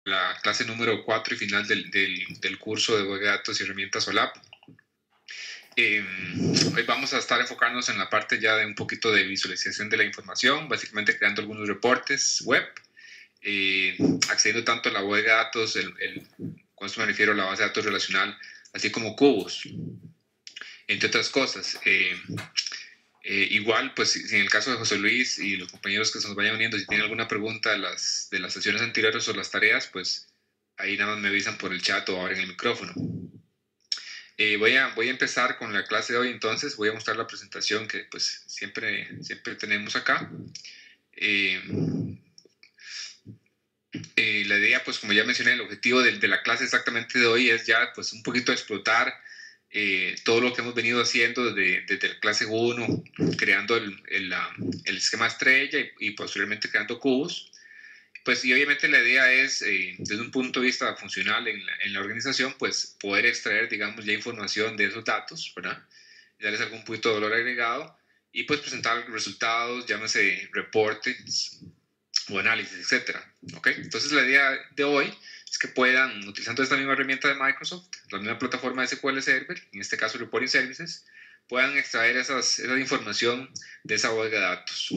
la clase número 4 y final del curso de base de datos y herramientas OLAP. Hoy vamos a estar enfocándonos en la parte ya de un poquito de visualización de la información, básicamente creando algunos reportes web, accediendo tanto a la base de datos, con esto me refiero a la base de datos relacional, así como cubos, entre otras cosas. Igual, pues si en el caso de José Luis y los compañeros que se nos vayan uniendo, si tienen alguna pregunta de las sesiones anteriores o las tareas, pues ahí nada más me avisan por el chat o abren el micrófono. Voy a empezar con la clase de hoy, entonces voy a mostrar la presentación que pues siempre tenemos acá. La idea, pues como ya mencioné, el objetivo de la clase exactamente de hoy es ya pues un poquito explotar todo lo que hemos venido haciendo desde la clase 1, creando el esquema estrella y posteriormente creando cubos. Pues y obviamente la idea es, desde un punto de vista funcional en la organización, pues poder extraer, digamos, ya información de esos datos, ¿verdad? Darles algún punto de valor agregado y pues presentar resultados, llámese reportes o análisis, etcétera. ¿Ok? Entonces la idea de hoy es que puedan, utilizando esta misma herramienta de Microsoft, la misma plataforma de SQL Server, en este caso Reporting Services, puedan extraer esa información de esa base de datos,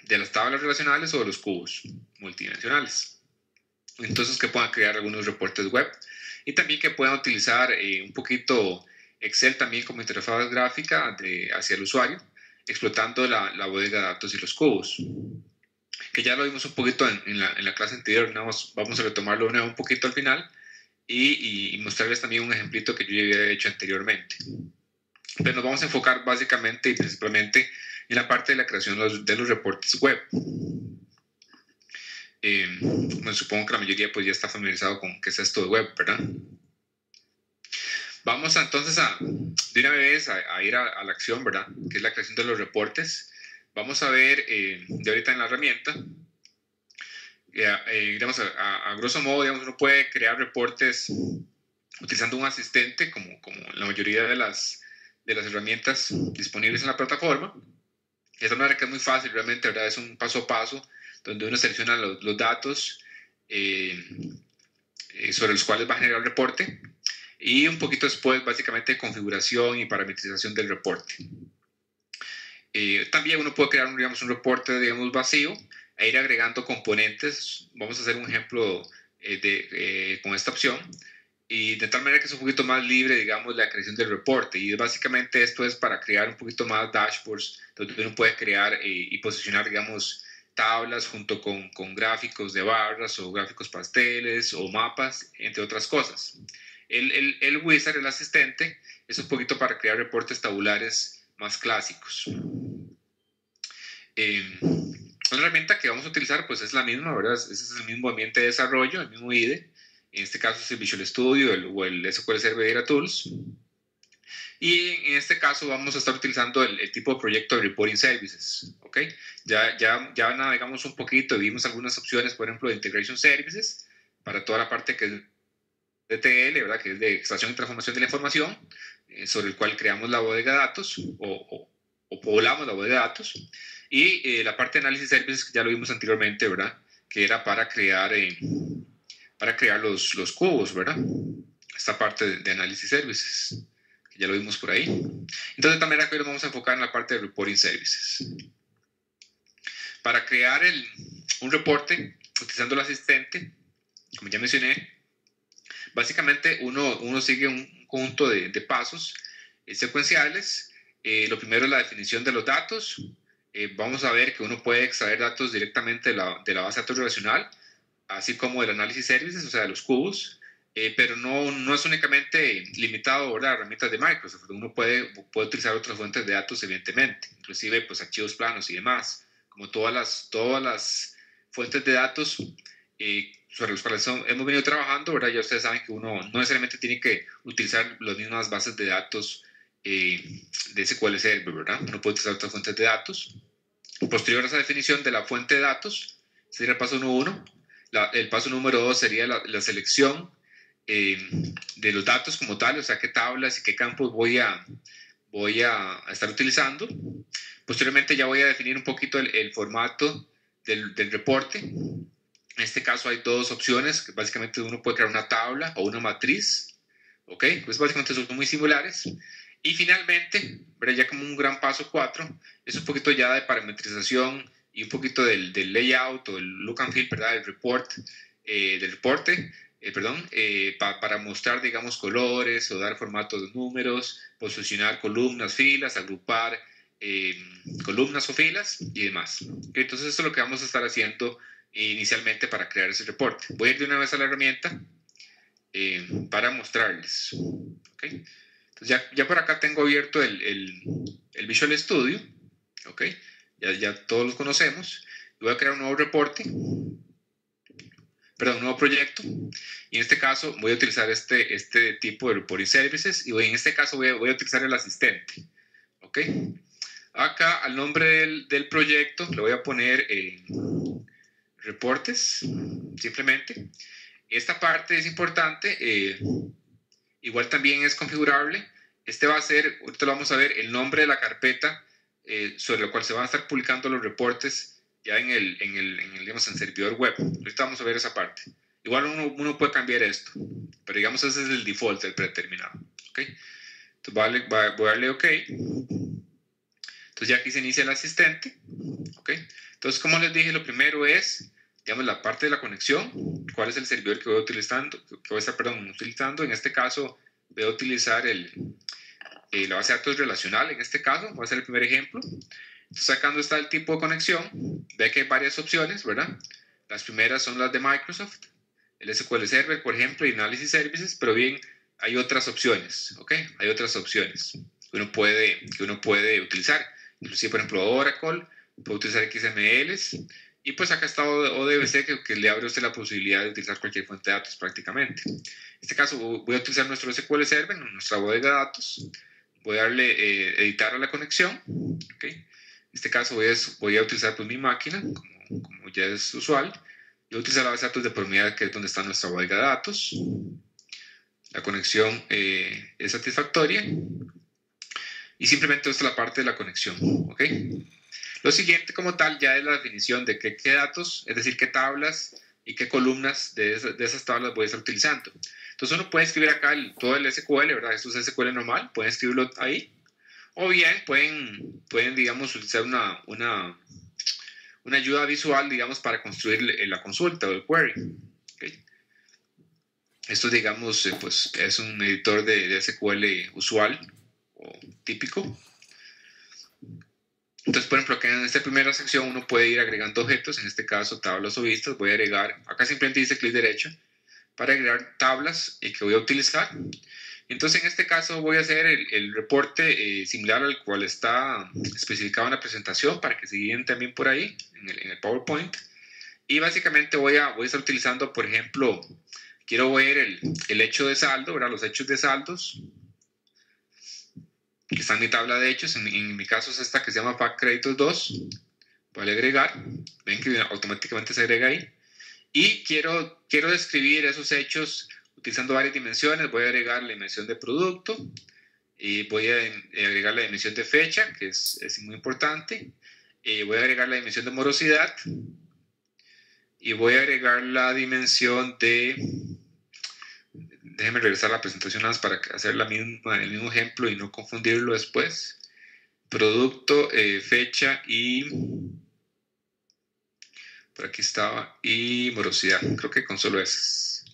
de las tablas relacionales o de los cubos multidimensionales. Entonces que puedan crear algunos reportes web y también que puedan utilizar un poquito Excel también como interfaz gráfica hacia el usuario, explotando la bodega de datos y los cubos, que ya lo vimos un poquito en la clase anterior. Vamos a retomarlo un poquito al final y mostrarles también un ejemplito que yo ya había hecho anteriormente. Pero nos vamos a enfocar básicamente y principalmente en la parte de la creación de los reportes web. Bueno, supongo que la mayoría pues ya está familiarizado con qué es esto de web, ¿verdad? Vamos entonces de una vez a ir a la acción, ¿verdad? Que es la creación de los reportes. Vamos a ver de ahorita en la herramienta, digamos, a grosso modo, digamos, uno puede crear reportes utilizando un asistente, como la mayoría de las herramientas disponibles en la plataforma. De esta manera que es muy fácil, realmente, ¿verdad? Es un paso a paso donde uno selecciona los datos sobre los cuales va a generar el reporte y un poquito después, básicamente, configuración y parametrización del reporte. También uno puede crear, digamos, un reporte, digamos, vacío e ir agregando componentes. Vamos a hacer un ejemplo con esta opción. Y de tal manera que es un poquito más libre, digamos, la creación del reporte. Y básicamente esto es para crear un poquito más dashboards, donde uno puede crear y posicionar, digamos, tablas junto con gráficos de barras o gráficos pasteles o mapas, entre otras cosas. El wizard, el asistente, es un poquito para crear reportes tabulares más clásicos. La herramienta que vamos a utilizar pues es la misma, ¿verdad? Ese es el mismo ambiente de desarrollo, el mismo IDE. En este caso es el Visual Studio o el SQL Server Data Tools. Y en este caso vamos a estar utilizando el tipo de proyecto de Reporting Services. ¿Ok? Ya navegamos un poquito y vimos algunas opciones, por ejemplo, de Integration Services, para toda la parte que es de ETL, ¿verdad? Que es de extracción y transformación de la información, sobre el cual creamos la bodega de datos o poblamos la bodega de datos. Y la parte de análisis services que ya lo vimos anteriormente, ¿verdad? Que era para crear los cubos, ¿verdad? Esta parte de análisis services, que ya lo vimos por ahí. Entonces también aquí nos vamos a enfocar en la parte de reporting services. Para crear un reporte utilizando el asistente, como ya mencioné, básicamente uno sigue un conjunto de pasos secuenciales. Lo primero es la definición de los datos. Vamos a ver que uno puede extraer datos directamente de la base de datos relacional, así como del análisis services, o sea, de los cubos, pero no es únicamente limitado a herramientas de Microsoft. Uno puede utilizar otras fuentes de datos, evidentemente, inclusive pues, archivos planos y demás, como todas las fuentes de datos sobre los cuales hemos venido trabajando, ¿verdad? Ya ustedes saben que uno no necesariamente tiene que utilizar las mismas bases de datos de SQL Server, ¿verdad? Uno puede utilizar otras fuentes de datos. Posterior a esa definición de la fuente de datos, sería el paso número 1. El paso número 2 sería la selección de los datos como tal, o sea, qué tablas y qué campos voy a estar utilizando. Posteriormente ya voy a definir un poquito el formato del reporte. En este caso hay dos opciones, que básicamente uno puede crear una tabla o una matriz, ¿ok? Pues básicamente son muy similares. Y finalmente, ¿verdad? Ya como un gran paso 4, es un poquito ya de parametrización y un poquito del layout o el look and feel, ¿verdad? Del reporte, para mostrar, digamos, colores o dar formatos de números, posicionar columnas, filas, agrupar columnas o filas y demás. ¿Okay? Entonces, esto es lo que vamos a estar haciendo inicialmente para crear ese reporte. Voy a ir de una vez a la herramienta para mostrarles. ¿Okay? Entonces ya por acá tengo abierto el Visual Studio. ¿Okay? Ya todos los conocemos. Voy a crear un nuevo reporte. Perdón, un nuevo proyecto. Y en este caso voy a utilizar este tipo de Reporting Services. Y en este caso voy a utilizar el asistente. ¿Ok? Acá al nombre del proyecto le voy a poner reportes, simplemente. Esta parte es importante, igual también es configurable. Este va a ser, ahorita lo vamos a ver, el nombre de la carpeta sobre la cual se van a estar publicando los reportes ya en el servidor web. Ahorita vamos a ver esa parte. Igual uno puede cambiar esto, pero digamos ese es el default, el predeterminado. ¿Okay? Entonces voy a darle OK. Entonces ya aquí se inicia el asistente. ¿Okay? Entonces, como les dije, lo primero es, digamos, la parte de la conexión. ¿Cuál es el servidor que voy utilizando? Utilizando. En este caso, voy a utilizar la base de datos relacional. En este caso, voy a hacer el primer ejemplo. Entonces, acá donde está el tipo de conexión, ve que hay varias opciones, ¿verdad? Las primeras son las de Microsoft, el SQL Server, por ejemplo, y Analysis Services, pero bien, hay otras opciones, ¿ok? Hay otras opciones que uno puede utilizar. Inclusive, por ejemplo, Oracle, puede utilizar XMLs, y pues acá está ODBC, que le abre a usted la posibilidad de utilizar cualquier fuente de datos prácticamente. En este caso voy a utilizar nuestro SQL Server, nuestra bodega de datos. Voy a darle editar a la conexión, ¿ok? En este caso voy a utilizar pues mi máquina, como ya es usual. Yo voy a utilizar la base de datos de proximidad, que es donde está nuestra bodega de datos. La conexión es satisfactoria. Y simplemente esta es la parte de la conexión, ¿ok? Lo siguiente como tal ya es la definición de qué datos, es decir, qué tablas y qué columnas de esas tablas voy a estar utilizando. Entonces uno puede escribir acá todo el SQL, ¿verdad? Esto es SQL normal, pueden escribirlo ahí. O bien pueden digamos, utilizar una ayuda visual, digamos, para construir la consulta o el query. ¿Okay? Esto, digamos, pues es un editor de SQL usual o típico. Entonces, por ejemplo, acá en esta primera sección uno puede ir agregando objetos, en este caso tablas o vistas. Voy a agregar, acá simplemente dice clic derecho, para agregar tablas que voy a utilizar. Entonces, en este caso voy a hacer el reporte similar al cual está especificado en la presentación, para que se guíen también por ahí, en el PowerPoint. Y básicamente voy a estar utilizando, por ejemplo, quiero ver el hecho de saldo, ¿verdad? Los hechos de saldos, que está en mi tabla de hechos. En mi caso es esta que se llama Fact Créditos 2. Voy a agregar, ven que automáticamente se agrega ahí. Y quiero describir esos hechos utilizando varias dimensiones. Voy a agregar la dimensión de producto y voy a agregar la dimensión de fecha, que es muy importante. Voy a agregar la dimensión de morosidad y voy a agregar la dimensión de... Déjenme regresar a la presentación más para hacer el mismo ejemplo y no confundirlo después. Producto, fecha y... Por aquí estaba. Y morosidad. Creo que con solo esas.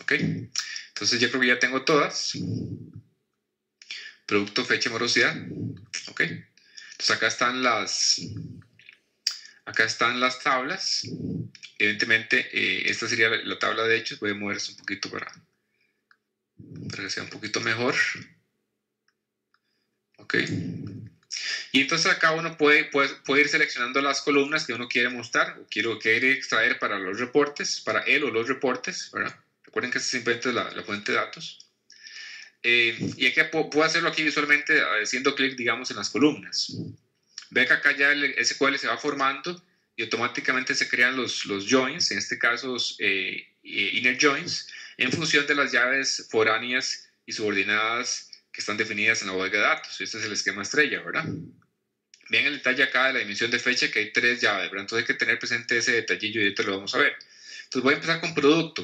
Ok. Entonces yo creo que ya tengo todas. Producto, fecha y morosidad. Ok. Entonces acá están las tablas. Evidentemente, esta sería la tabla de hechos. Voy a mover esto un poquito para que sea un poquito mejor. Ok. Y entonces acá uno puede ir seleccionando las columnas que uno quiere mostrar o quiere extraer para los reportes, para él o los reportes, ¿verdad? Recuerden que esta simplemente es la fuente de datos. Y aquí puedo hacerlo aquí visualmente haciendo clic, digamos, en las columnas. Ve que acá ya el SQL se va formando y automáticamente se crean los joins, en este caso inner joins, en función de las llaves foráneas y subordinadas que están definidas en la bodega de datos. Este es el esquema estrella, ¿verdad? Vean el detalle acá de la dimensión de fecha, que hay 3 llaves, ¿verdad? Entonces hay que tener presente ese detallillo y ahorita lo vamos a ver. Entonces voy a empezar con producto.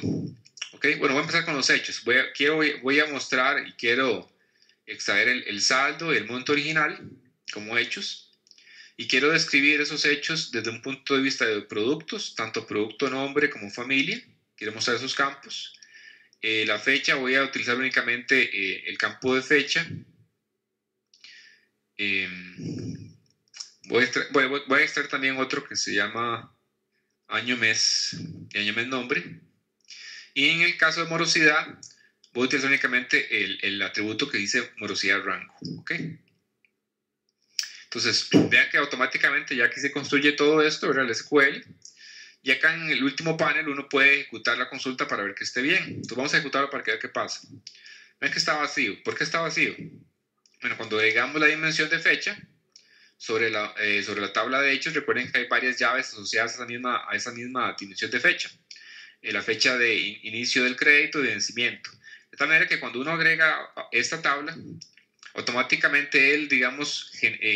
¿Ok? Bueno, voy a empezar con los hechos. Voy a mostrar y quiero extraer el saldo y el monto original como hechos. Y quiero describir esos hechos desde un punto de vista de productos, tanto producto nombre como familia. Quiero mostrar esos campos. La fecha, voy a utilizar únicamente el campo de fecha. Voy a extraer también otro que se llama año, mes y año, mes, nombre. Y en el caso de morosidad, voy a utilizar únicamente el atributo que dice morosidad rango. ¿Ok? Entonces, vean que automáticamente ya aquí se construye todo esto, ¿verdad? El SQL. Y acá en el último panel uno puede ejecutar la consulta para ver que esté bien. Entonces vamos a ejecutarlo para que vean qué pasa. Ven que está vacío. ¿Por qué está vacío? Bueno, cuando agregamos la dimensión de fecha sobre la tabla de hechos, recuerden que hay varias llaves asociadas a esa misma dimensión de fecha. La fecha de inicio del crédito y de vencimiento. De tal manera que cuando uno agrega esta tabla, automáticamente él, digamos,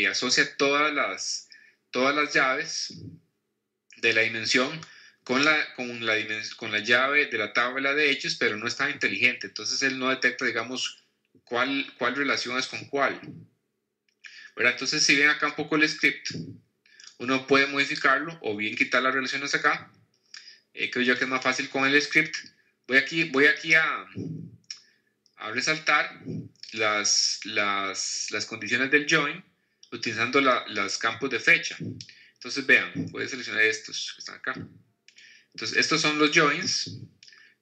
asocia todas las llaves de la dimensión con la llave de la tabla de hechos, pero no es tan inteligente. Entonces él no detecta, digamos, cuál relación es con cuál. ¿Verdad? Entonces, si ven acá un poco el script, uno puede modificarlo o bien quitar las relaciones acá. Creo yo que es más fácil con el script. Voy aquí a resaltar las condiciones del join utilizando los campos de fecha. Entonces vean, voy a seleccionar estos que están acá. Entonces estos son los joins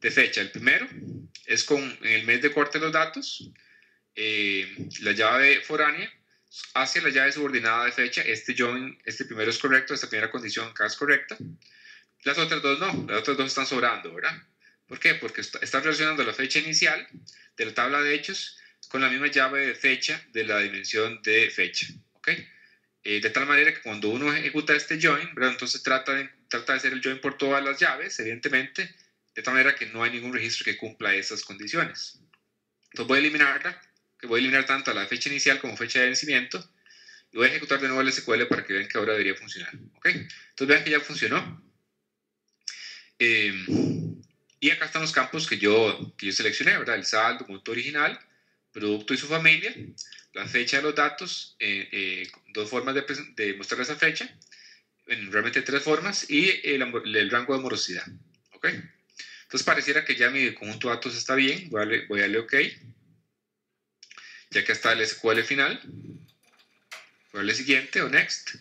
de fecha. El primero es con el mes de corte de los datos, la llave foránea hacia la llave subordinada de fecha. Este join, este primero es correcto, esta primera condición acá es correcta. Las otras dos no, las otras dos están sobrando, ¿verdad? ¿Por qué? Porque está relacionando la fecha inicial de la tabla de hechos con la misma llave de fecha de la dimensión de fecha, ¿ok? De tal manera que cuando uno ejecuta este join, ¿verdad? Entonces trata de hacer el join por todas las llaves, evidentemente, de tal manera que no hay ningún registro que cumpla esas condiciones. Entonces voy a eliminarla, que voy a eliminar tanto la fecha inicial como fecha de vencimiento, y voy a ejecutar de nuevo el SQL para que vean que ahora debería funcionar, ¿ok? Entonces vean que ya funcionó. Y acá están los campos que yo seleccioné, ¿verdad? El saldo, monto original, producto y su familia, la fecha de los datos, dos formas de mostrar esa fecha, realmente 3 formas, y el rango de morosidad, ¿ok? Entonces pareciera que ya mi conjunto de datos está bien, voy a darle OK, ya que está el SQL final, voy a darle siguiente o next.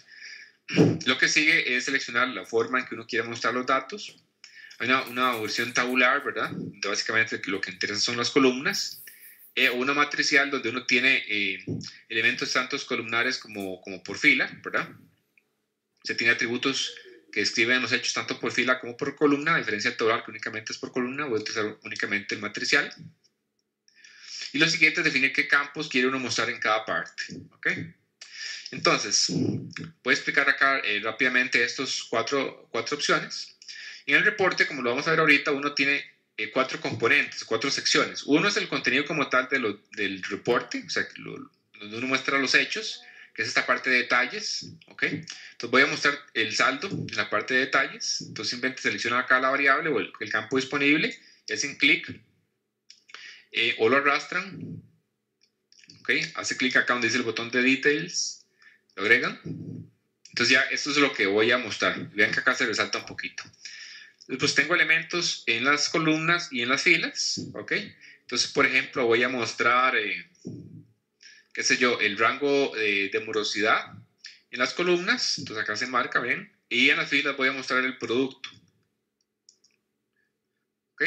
Lo que sigue es seleccionar la forma en que uno quiere mostrar los datos. Hay una versión tabular, ¿verdad? Básicamente lo que interesa son las columnas. O una matricial donde uno tiene elementos tanto columnares como por fila, ¿verdad? Se tiene atributos que describen los hechos tanto por fila como por columna, a diferencia del tabular que únicamente es por columna, voy a utilizar únicamente el matricial. Y lo siguiente es definir qué campos quiere uno mostrar en cada parte, ¿ok? Entonces, voy a explicar acá rápidamente estas cuatro opciones. En el reporte, como lo vamos a ver ahorita, uno tiene 4 componentes, 4 secciones. Uno es el contenido como tal del reporte, o sea, donde uno muestra los hechos, que es esta parte de detalles, ¿ok? Entonces voy a mostrar el saldo en la parte de detalles. Entonces simplemente selecciono acá la variable o el campo disponible, y hacen clic o lo arrastran, ¿ok? Hace clic acá donde dice el botón de details, lo agregan. Entonces ya esto es lo que voy a mostrar. Vean que acá se resalta un poquito. Pues tengo elementos en las columnas y en las filas, ¿ok? Entonces, por ejemplo, voy a mostrar, qué sé yo, el rango de morosidad en las columnas, entonces acá se marca, ¿ven? Y en las filas voy a mostrar el producto, ¿ok?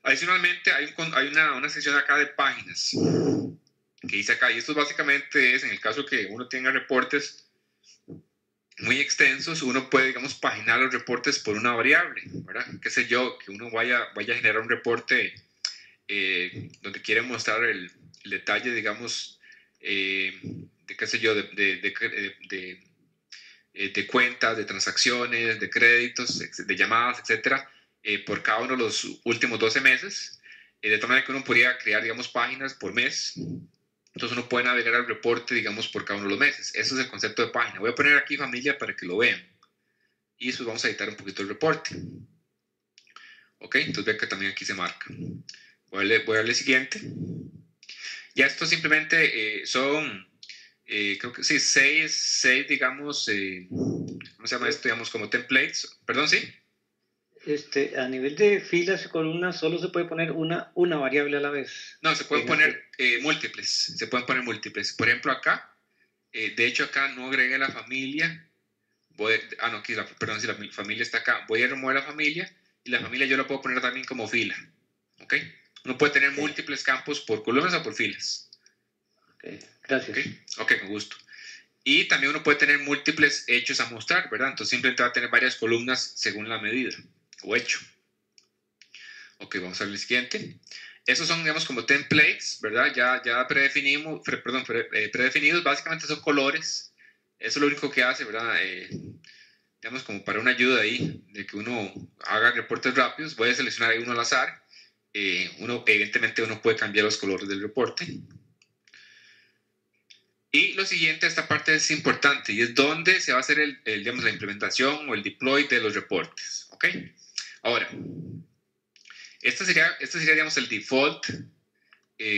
Adicionalmente, hay una sección acá de páginas, que dice acá, y esto básicamente es, en el caso que uno tenga reportes muy extensos, uno puede, digamos, paginar los reportes por una variable, ¿verdad? Qué sé yo, que uno vaya a generar un reporte donde quiere mostrar el detalle, digamos, de qué sé yo, de cuentas, de transacciones, de créditos, de llamadas, etcétera, por cada uno de los últimos 12 meses, de tal manera que uno podría crear, digamos, páginas por mes, Entonces uno puede navegar al reporte, digamos, por cada uno de los meses. Eso es el concepto de página. Voy a poner aquí familia para que lo vean. Y después vamos a editar un poquito el reporte. Ok, entonces vean que también aquí se marca. Voy a darle siguiente. Ya esto simplemente son, creo que sí, seis digamos, ¿cómo se llama esto? Digamos como templates. Perdón, sí. A nivel de filas y columnas, solo se puede poner una variable a la vez. No, se pueden poner múltiples. Se pueden poner múltiples. Por ejemplo, acá, de hecho, acá no agregué la familia. No, aquí, perdón, si la familia está acá. Voy a remover la familia y la familia yo la puedo poner también como fila. ¿Ok? Uno puede tener múltiples campos por columnas o por filas. Ok, gracias. Ok, con gusto. Y también uno puede tener múltiples hechos a mostrar, ¿verdad? Entonces simplemente va a tener varias columnas según la medida o hecho. Ok, vamos a ver el siguiente. Esos son, digamos, como templates, ¿verdad? Ya predefinidos, básicamente son colores. Eso es lo único que hace, ¿verdad? Digamos, como para una ayuda ahí, de que uno haga reportes rápidos. Voy a seleccionar ahí uno al azar. Evidentemente uno puede cambiar los colores del reporte. Y lo siguiente, esta parte es importante y es donde se va a hacer digamos, la implementación o el deploy de los reportes. ¿Ok? Ahora, este sería digamos, el default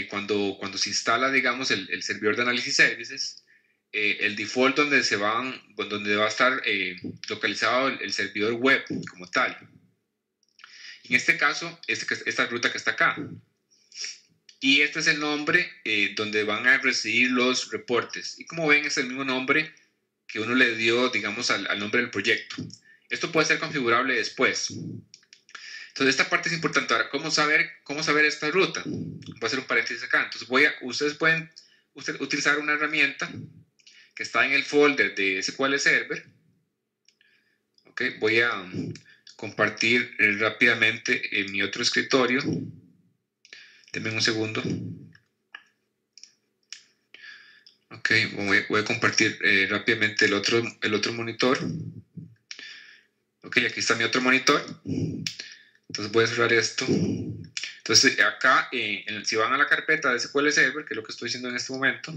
cuando se instala, digamos, el servidor de análisis services. El default donde va a estar localizado el servidor web como tal. En este caso, esta ruta que está acá. Y este es el nombre donde van a recibir los reportes. Y como ven, es el mismo nombre que uno le dio, digamos, al nombre del proyecto. Esto puede ser configurable después. Entonces, esta parte es importante. Ahora, ¿cómo saber esta ruta? Voy a hacer un paréntesis acá. Entonces, ustedes pueden utilizar una herramienta que está en el folder de SQL Server. Ok, voy a compartir rápidamente en mi otro escritorio. Denme un segundo. Ok, voy a compartir rápidamente el otro monitor. Ok, aquí está mi otro monitor. Entonces voy a cerrar esto. Entonces acá, si van a la carpeta de SQL Server, que es lo que estoy haciendo en este momento,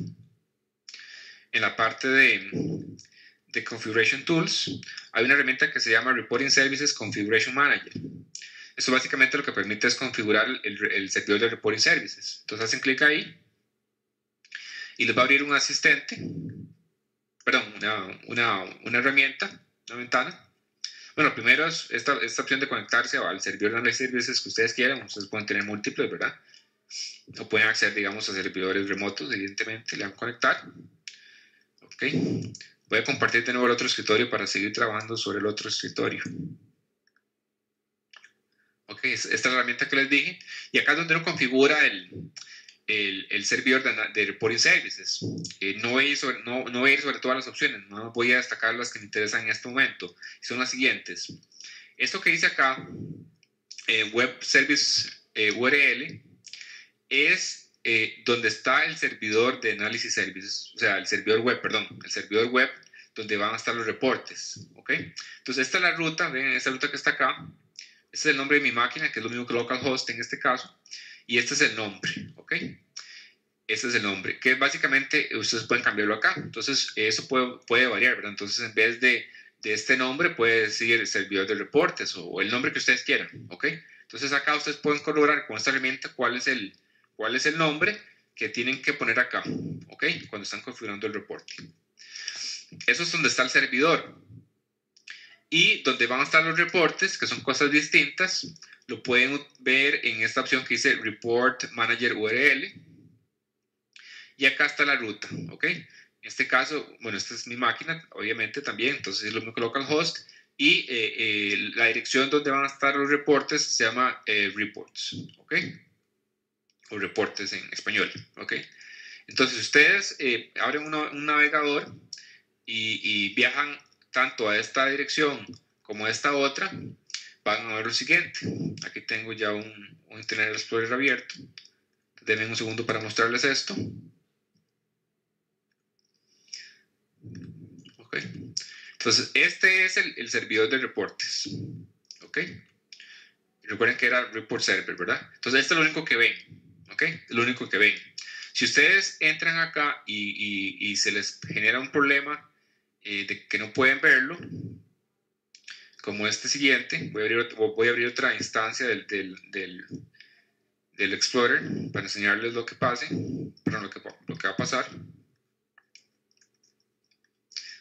en la parte de Configuration Tools, hay una herramienta que se llama Reporting Services Configuration Manager. Esto básicamente lo que permite es configurar el servidor de Reporting Services. Entonces hacen clic ahí y les va a abrir un asistente, perdón, una herramienta, una ventana. Bueno, primero es esta opción de conectarse al servidor de análisis de servicios que ustedes quieran. Ustedes pueden tener múltiples, ¿verdad? O pueden acceder, digamos, a servidores remotos, evidentemente, le van a conectar. Ok. Voy a compartir de nuevo el otro escritorio para seguir trabajando sobre el otro escritorio. Ok, esta es la herramienta que les dije. Y acá es donde uno configura el servidor de Reporting Services. No voy a ir sobre todas las opciones, no voy a destacar las que me interesan en este momento. Son las siguientes. Esto que dice acá, Web Service URL, es donde está el servidor de análisis services, o sea, el servidor web donde van a estar los reportes, ¿ok? Entonces esta es la ruta, ven, esta ruta que está acá, este es el nombre de mi máquina, que es lo mismo que localhost en este caso, y este es el nombre, ¿ok? Este es el nombre, que básicamente ustedes pueden cambiarlo acá, entonces eso puede variar, ¿verdad? Entonces en vez de este nombre puede decir el servidor de reportes o el nombre que ustedes quieran, ¿ok? Entonces acá ustedes pueden corroborar con esta herramienta cuál es el nombre que tienen que poner acá, ¿ok? Cuando están configurando el reporte. Eso es donde está el servidor. Y donde van a estar los reportes, que son cosas distintas, lo pueden ver en esta opción que dice Report Manager URL. Y acá está la ruta, ¿ok? En este caso, bueno, esta es mi máquina, obviamente también, entonces es lo mismo que localhost. Y la dirección donde van a estar los reportes se llama reports, ¿ok? O reportes en español, ¿ok? Entonces ustedes abren un navegador y viajan tanto a esta dirección como a esta otra, van a ver lo siguiente. Aquí tengo ya un Internet Explorer abierto. Denme un segundo para mostrarles esto. ¿Ok? Entonces, este es el servidor de reportes. ¿Ok? Recuerden que era Report Server, ¿verdad? Entonces, esto es lo único que ven. ¿Ok? Es lo único que ven. Si ustedes entran acá y se les genera un problema de que no pueden verlo, como este siguiente, voy a abrir otra instancia del Explorer para enseñarles lo que pase, perdón, lo que va a pasar.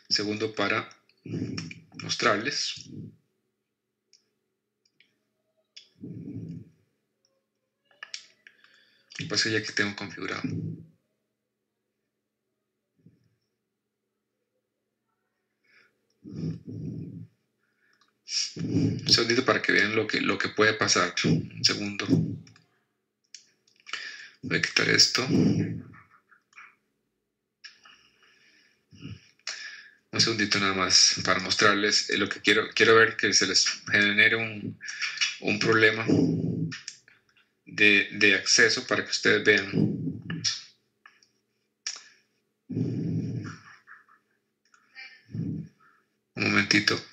Segundo para mostrarles. Lo que pasa es que ya que tengo configurado. Un segundito para que vean lo que puede pasar. Un segundo. Voy a quitar esto. Un segundito nada más para mostrarles lo que quiero ver que se les genere un problema de acceso para que ustedes vean. Un momentito.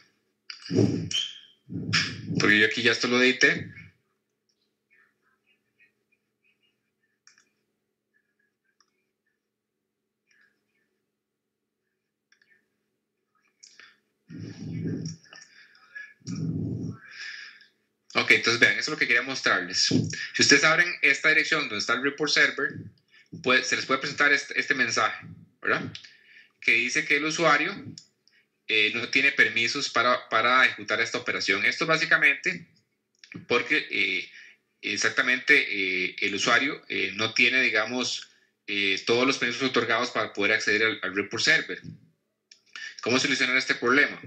Porque yo aquí ya esto lo edité. Ok, entonces vean, eso es lo que quería mostrarles. Si ustedes abren esta dirección donde está el report server, se les puede presentar este mensaje, ¿verdad? Que dice que el usuario no tiene permisos para ejecutar esta operación. Esto básicamente porque exactamente el usuario no tiene, digamos, todos los permisos otorgados para poder acceder al report server. ¿Cómo solucionar este problema?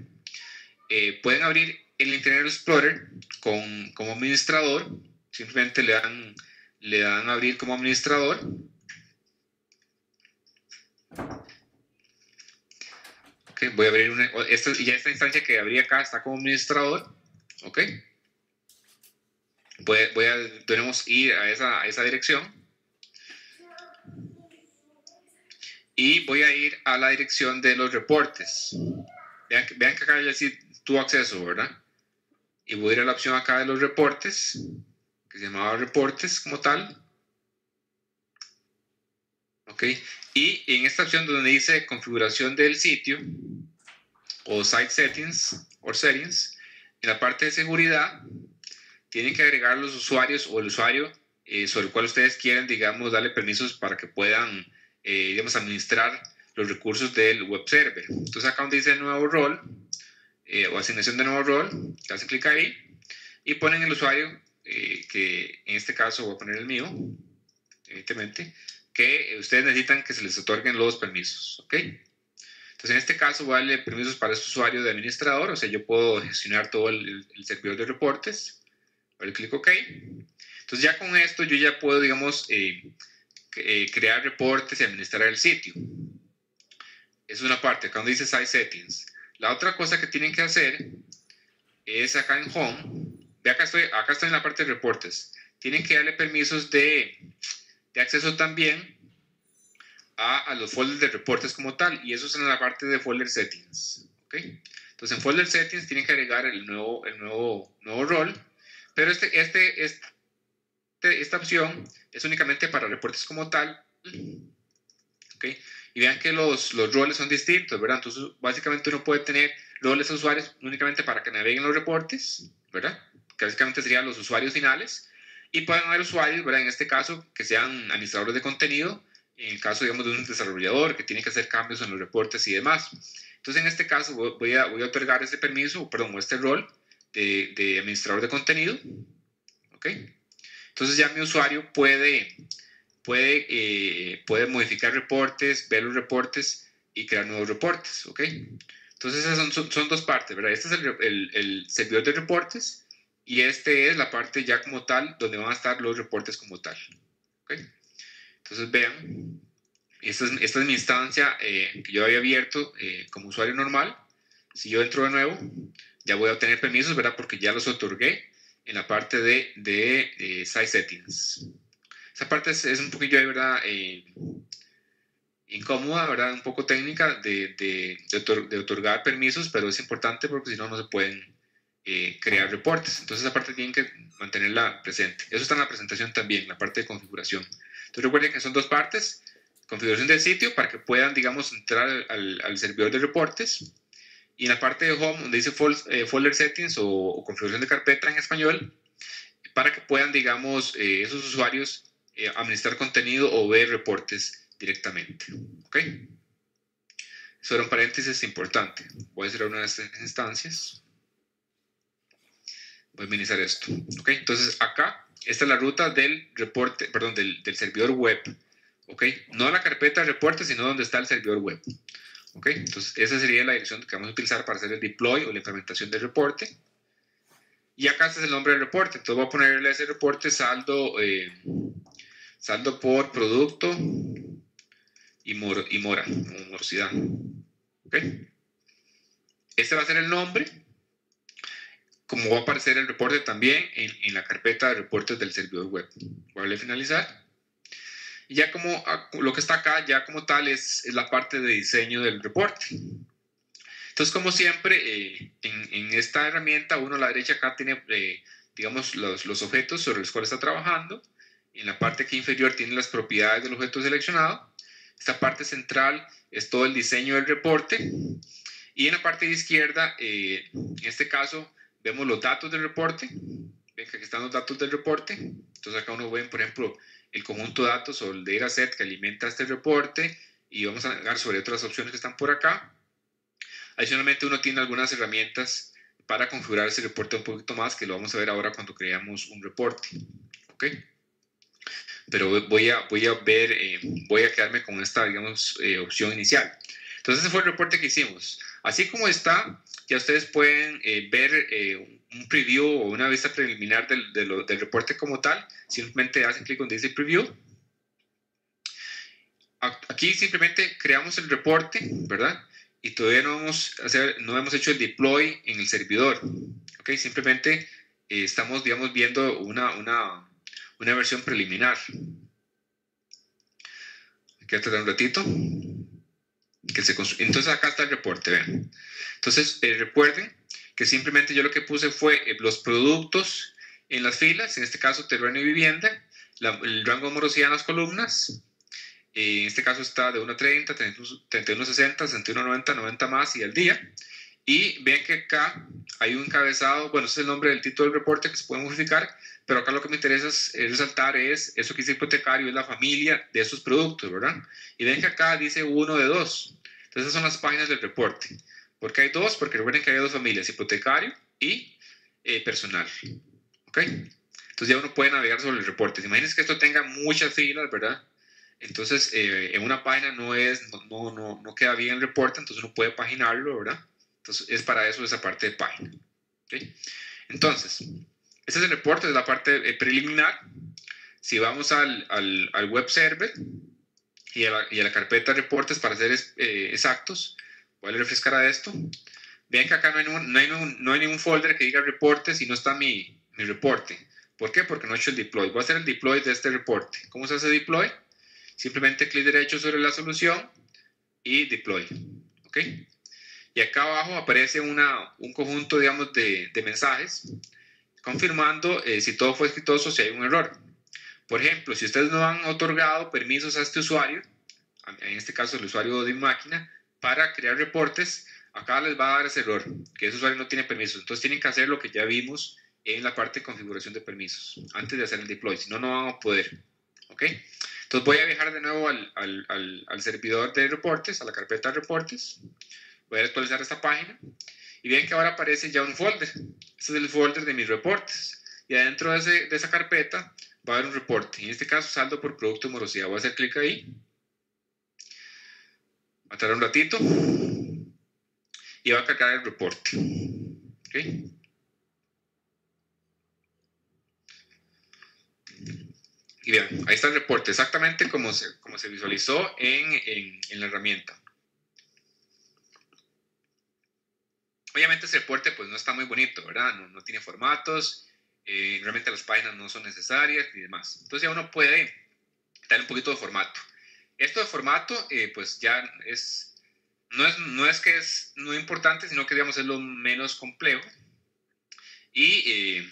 Pueden abrir el Internet Explorer como administrador. Simplemente le dan a abrir como administrador. Okay, voy a abrir esta instancia que abrí acá está como administrador. Ok. Tenemos ir a esa dirección. Y voy a ir a la dirección de los reportes. Vean que acá ya sí tuvo acceso, ¿verdad? Y voy a ir a la opción acá de los reportes, que se llamaba reportes como tal. Ok. Y en esta opción donde dice configuración del sitio, o site settings, en la parte de seguridad, tienen que agregar los usuarios o el usuario sobre el cual ustedes quieren, digamos, darle permisos para que puedan, digamos, administrar los recursos del web server. Entonces acá donde dice nuevo rol, o asignación de nuevo rol, hacen clic ahí y ponen el usuario, que en este caso voy a poner el mío, evidentemente, que ustedes necesitan que se les otorguen los permisos, ¿ok? Entonces en este caso voy a darle permisos para este usuario de administrador, o sea, yo puedo gestionar todo el servidor de reportes. Doble clic OK. Entonces ya con esto yo ya puedo, digamos, crear reportes y administrar el sitio. Esa es una parte, acá donde dice Site Settings. La otra cosa que tienen que hacer es acá en Home. Ve, acá estoy en la parte de reportes. Tienen que darle permisos de acceso también a los folders de reportes como tal. Y eso es en la parte de Folder Settings. ¿Ok? Entonces en Folder Settings tienen que agregar el nuevo rol. Pero esta opción es únicamente para reportes como tal. ¿Okay? Y vean que los roles son distintos, ¿verdad? Entonces, básicamente uno puede tener roles de usuarios únicamente para que naveguen los reportes, ¿verdad? Que básicamente serían los usuarios finales. Y pueden haber usuarios, ¿verdad? En este caso, que sean administradores de contenido, en el caso, digamos, de un desarrollador que tiene que hacer cambios en los reportes y demás. Entonces, en este caso, voy a otorgar este permiso, perdón, este rol de administrador de contenido. ¿Ok? Entonces ya mi usuario puede modificar reportes, ver los reportes y crear nuevos reportes, ¿ok? Entonces esas son dos partes, ¿verdad? Este es el servidor de reportes y este es la parte ya como tal donde van a estar los reportes como tal, ¿ok? Entonces vean, esta es mi instancia que yo había abierto como usuario normal. Si yo entro de nuevo, ya voy a obtener permisos, ¿verdad? Porque ya los otorgué en la parte de Site Settings. Esa parte es un poquillo, de verdad, incómoda, ¿verdad? Un poco técnica de otorgar permisos, pero es importante porque si no, no se pueden crear reportes. Entonces, esa parte tienen que mantenerla presente. Eso está en la presentación también, la parte de configuración. Entonces recuerden que son dos partes: configuración del sitio para que puedan, digamos, entrar al servidor de reportes, y en la parte de home donde dice folder settings o configuración de carpeta en español, para que puedan, digamos, esos usuarios administrar contenido o ver reportes directamente. ¿Ok? Eso era un paréntesis importante. Voy a cerrar una de estas instancias. Voy a minimizar esto. ¿Ok? Entonces acá, esta es la ruta del reporte, perdón, del servidor web. ¿Ok? No la carpeta de reportes, sino donde está el servidor web. ¿Ok? Entonces esa sería la dirección que vamos a utilizar para hacer el deploy o la implementación del reporte. Y acá este es el nombre del reporte. Entonces voy a ponerle a ese reporte saldo por producto y mora, o morosidad. ¿Ok? Este va a ser el nombre, como va a aparecer el reporte también en la carpeta de reportes del servidor web. Voy a darle a finalizar. Y ya como lo que está acá, ya como tal, es la parte de diseño del reporte. Entonces, como siempre, en esta herramienta, uno a la derecha acá tiene, digamos, los objetos sobre los cuales está trabajando. En la parte aquí inferior tiene las propiedades del objeto seleccionado. Esta parte central es todo el diseño del reporte. Y en la parte de izquierda, en este caso, vemos los datos del reporte. Ven que aquí están los datos del reporte. Entonces acá uno ve, por ejemplo, el conjunto de datos o el dataset que alimenta este reporte. Y vamos a hablar sobre otras opciones que están por acá. Adicionalmente, uno tiene algunas herramientas para configurar ese reporte un poquito más, que lo vamos a ver ahora cuando creamos un reporte. ¿Ok? Pero voy a quedarme con esta, digamos, opción inicial. Entonces, ese fue el reporte que hicimos. Así como está, ya ustedes pueden ver un preview o una vista preliminar del reporte como tal. Simplemente hacen clic donde dice preview. Aquí simplemente creamos el reporte, ¿verdad? Y todavía no hemos hecho el deploy en el servidor. ¿Ok? Simplemente estamos, digamos, viendo una versión preliminar. Hay que tardar un ratito. Entonces acá está el reporte, vean. Entonces recuerden que simplemente yo lo que puse fue los productos en las filas, en este caso terreno y vivienda, el rango de morosidad en las columnas. En este caso está de 1.30, 31.60, 61.90, 90 más y al día. Y ven que acá hay un encabezado, bueno, ese es el nombre del título del reporte que se puede modificar, pero acá lo que me interesa resaltar es eso que dice hipotecario, es la familia de esos productos, ¿verdad? Y ven que acá dice 1 de 2. Entonces esas son las páginas del reporte. ¿Por qué hay dos? Porque recuerden que hay dos familias, hipotecario y personal. ¿Ok? Entonces ya uno puede navegar sobre el reporte. Imagínense que esto tenga muchas filas, ¿verdad? Entonces, en una página no queda bien el reporte, entonces uno puede paginarlo, ¿verdad? Entonces, es para eso esa parte de página. ¿Okay? Entonces, este es el reporte, es la parte preliminar. Si vamos al web server y a la carpeta de reportes para ser exactos, voy a refrescar a esto. Vean que acá no hay ningún folder que diga reportes y no está mi reporte. ¿Por qué? Porque no he hecho el deploy. Voy a hacer el deploy de este reporte. ¿Cómo se hace deploy? Simplemente clic derecho sobre la solución y deploy. ¿Ok? Y acá abajo aparece un conjunto, digamos, de mensajes confirmando si todo fue exitoso, si hay un error. Por ejemplo, si ustedes no han otorgado permisos a este usuario, en este caso el usuario de máquina, para crear reportes, acá les va a dar ese error, que ese usuario no tiene permisos. Entonces tienen que hacer lo que ya vimos en la parte de configuración de permisos, antes de hacer el deploy, si no, no van a poder. ¿Ok? Entonces voy a viajar de nuevo al servidor de reportes, a la carpeta de reportes. Voy a actualizar esta página. Y ven que ahora aparece ya un folder. Este es el folder de mis reportes. Y adentro de esa carpeta va a haber un reporte. En este caso, saldo por producto de morosidad. Voy a hacer clic ahí. Va a tardar un ratito. Y va a cargar el reporte. ¿Ok? Y vean, ahí está el reporte, exactamente como se visualizó en la herramienta. Obviamente ese reporte pues no está muy bonito, ¿verdad? No tiene formatos, realmente las páginas no son necesarias y demás. Entonces ya uno puede darle un poquito de formato. Esto de formato pues ya no es que es no importante, sino que digamos es lo menos complejo. Y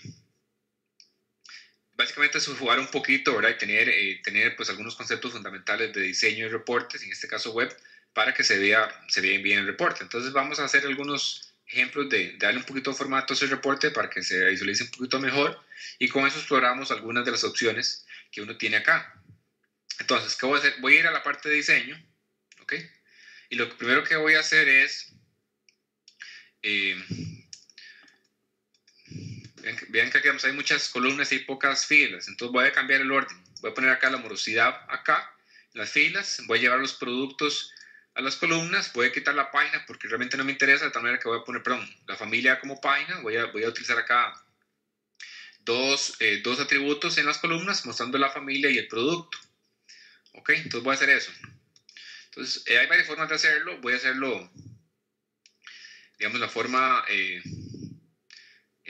básicamente es jugar un poquito, ¿verdad? Y tener pues algunos conceptos fundamentales de diseño y reportes, en este caso web, para que se vea bien el reporte. Entonces vamos a hacer algunos ejemplos de darle un poquito de formato a ese reporte para que se visualice un poquito mejor, y con eso exploramos algunas de las opciones que uno tiene acá. Entonces, ¿qué voy a hacer? Voy a ir a la parte de diseño, ¿ok? Y lo primero que voy a hacer es, vean que aquí hay muchas columnas y pocas filas, entonces voy a cambiar el orden. Voy a poner acá la morosidad, acá, las filas, voy a llevar los productos a las columnas, voy a quitar la página porque realmente no me interesa, de tal manera que voy a poner, perdón, la familia como página, voy a utilizar acá dos atributos en las columnas mostrando la familia y el producto. Ok, entonces voy a hacer eso. Entonces, hay varias formas de hacerlo. Voy a hacerlo, digamos, la forma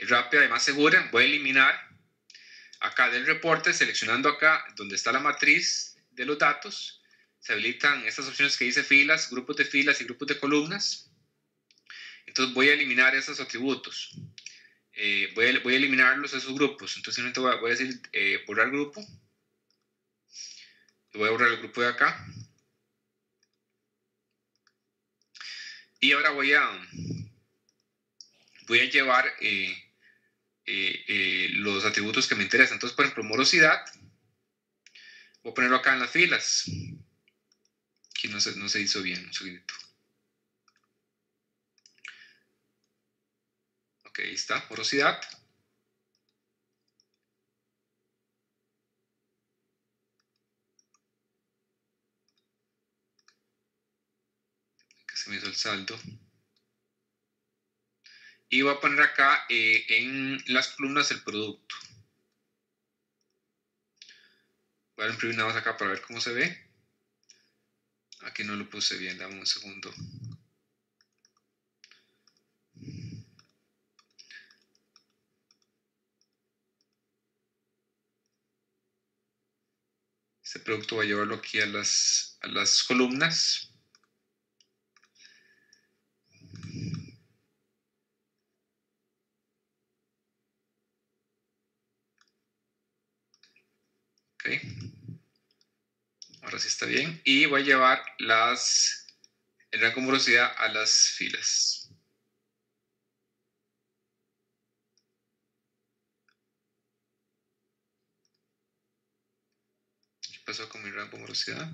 rápida y más segura. Voy a eliminar acá del reporte, seleccionando acá donde está la matriz de los datos. Se habilitan estas opciones que dice filas, grupos de filas y grupos de columnas. Entonces voy a eliminar esos atributos. Voy a eliminarlos, esos grupos. Entonces simplemente voy a decir borrar grupo. Voy a borrar el grupo de acá. Y ahora voy a llevar los atributos que me interesan. Entonces, por ejemplo, morosidad, voy a ponerlo acá en las filas. Aquí no se hizo bien, un segundito. Ok, ahí está, morosidad. Que se me hizo el saldo. Y voy a poner acá en las columnas el producto. Voy a imprimir una más acá para ver cómo se ve. Aquí no lo puse bien, dame un segundo. Este producto voy a llevarlo aquí a las columnas. Ok. Ahora sí está bien. Y voy a llevar el rango de morosidad a las filas. ¿Qué pasó con mi rango de morosidad?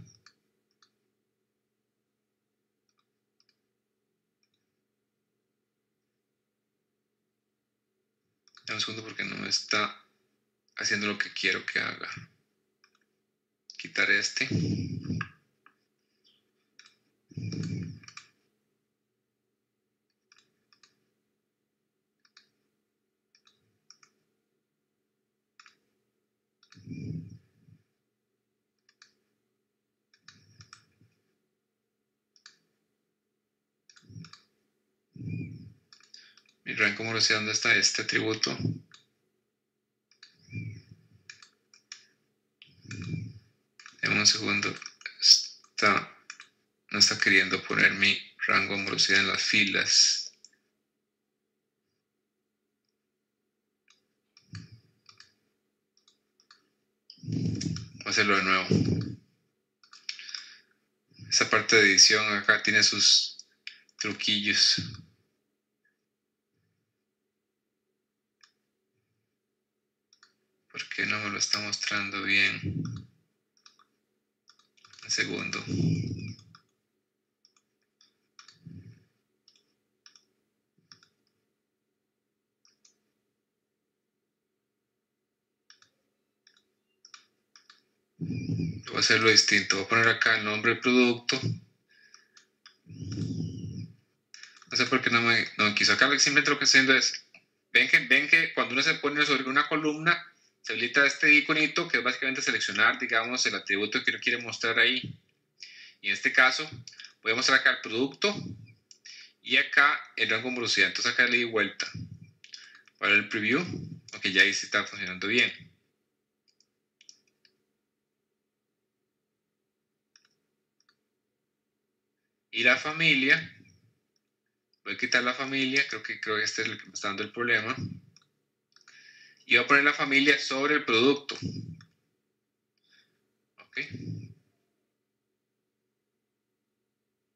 Dame un segundo porque no me está haciendo lo que quiero que haga. Quitar este. Mi rango de morosidad, ¿dónde está este atributo? En un segundo. No está queriendo poner mi rango de morosidad en las filas. Voy a hacerlo de nuevo. Esa parte de edición acá tiene sus truquillos. ¿Por qué no me lo está mostrando bien? Un segundo. Voy a hacerlo distinto. Voy a poner acá el nombre del producto. No sé por qué no me quiso. Acá simplemente lo que estoy haciendo es, ven que cuando uno se pone sobre una columna, se habilita este iconito que es básicamente seleccionar, digamos, el atributo que uno quiere mostrar ahí. Y en este caso, voy a mostrar acá el producto y acá el rango de morosidad. Entonces acá le di vuelta para el preview. Ok, ya ahí sí está funcionando bien. Y la familia, voy a quitar la familia, creo que este es el que me está dando el problema. y voy a poner la familia sobre el producto. Ok.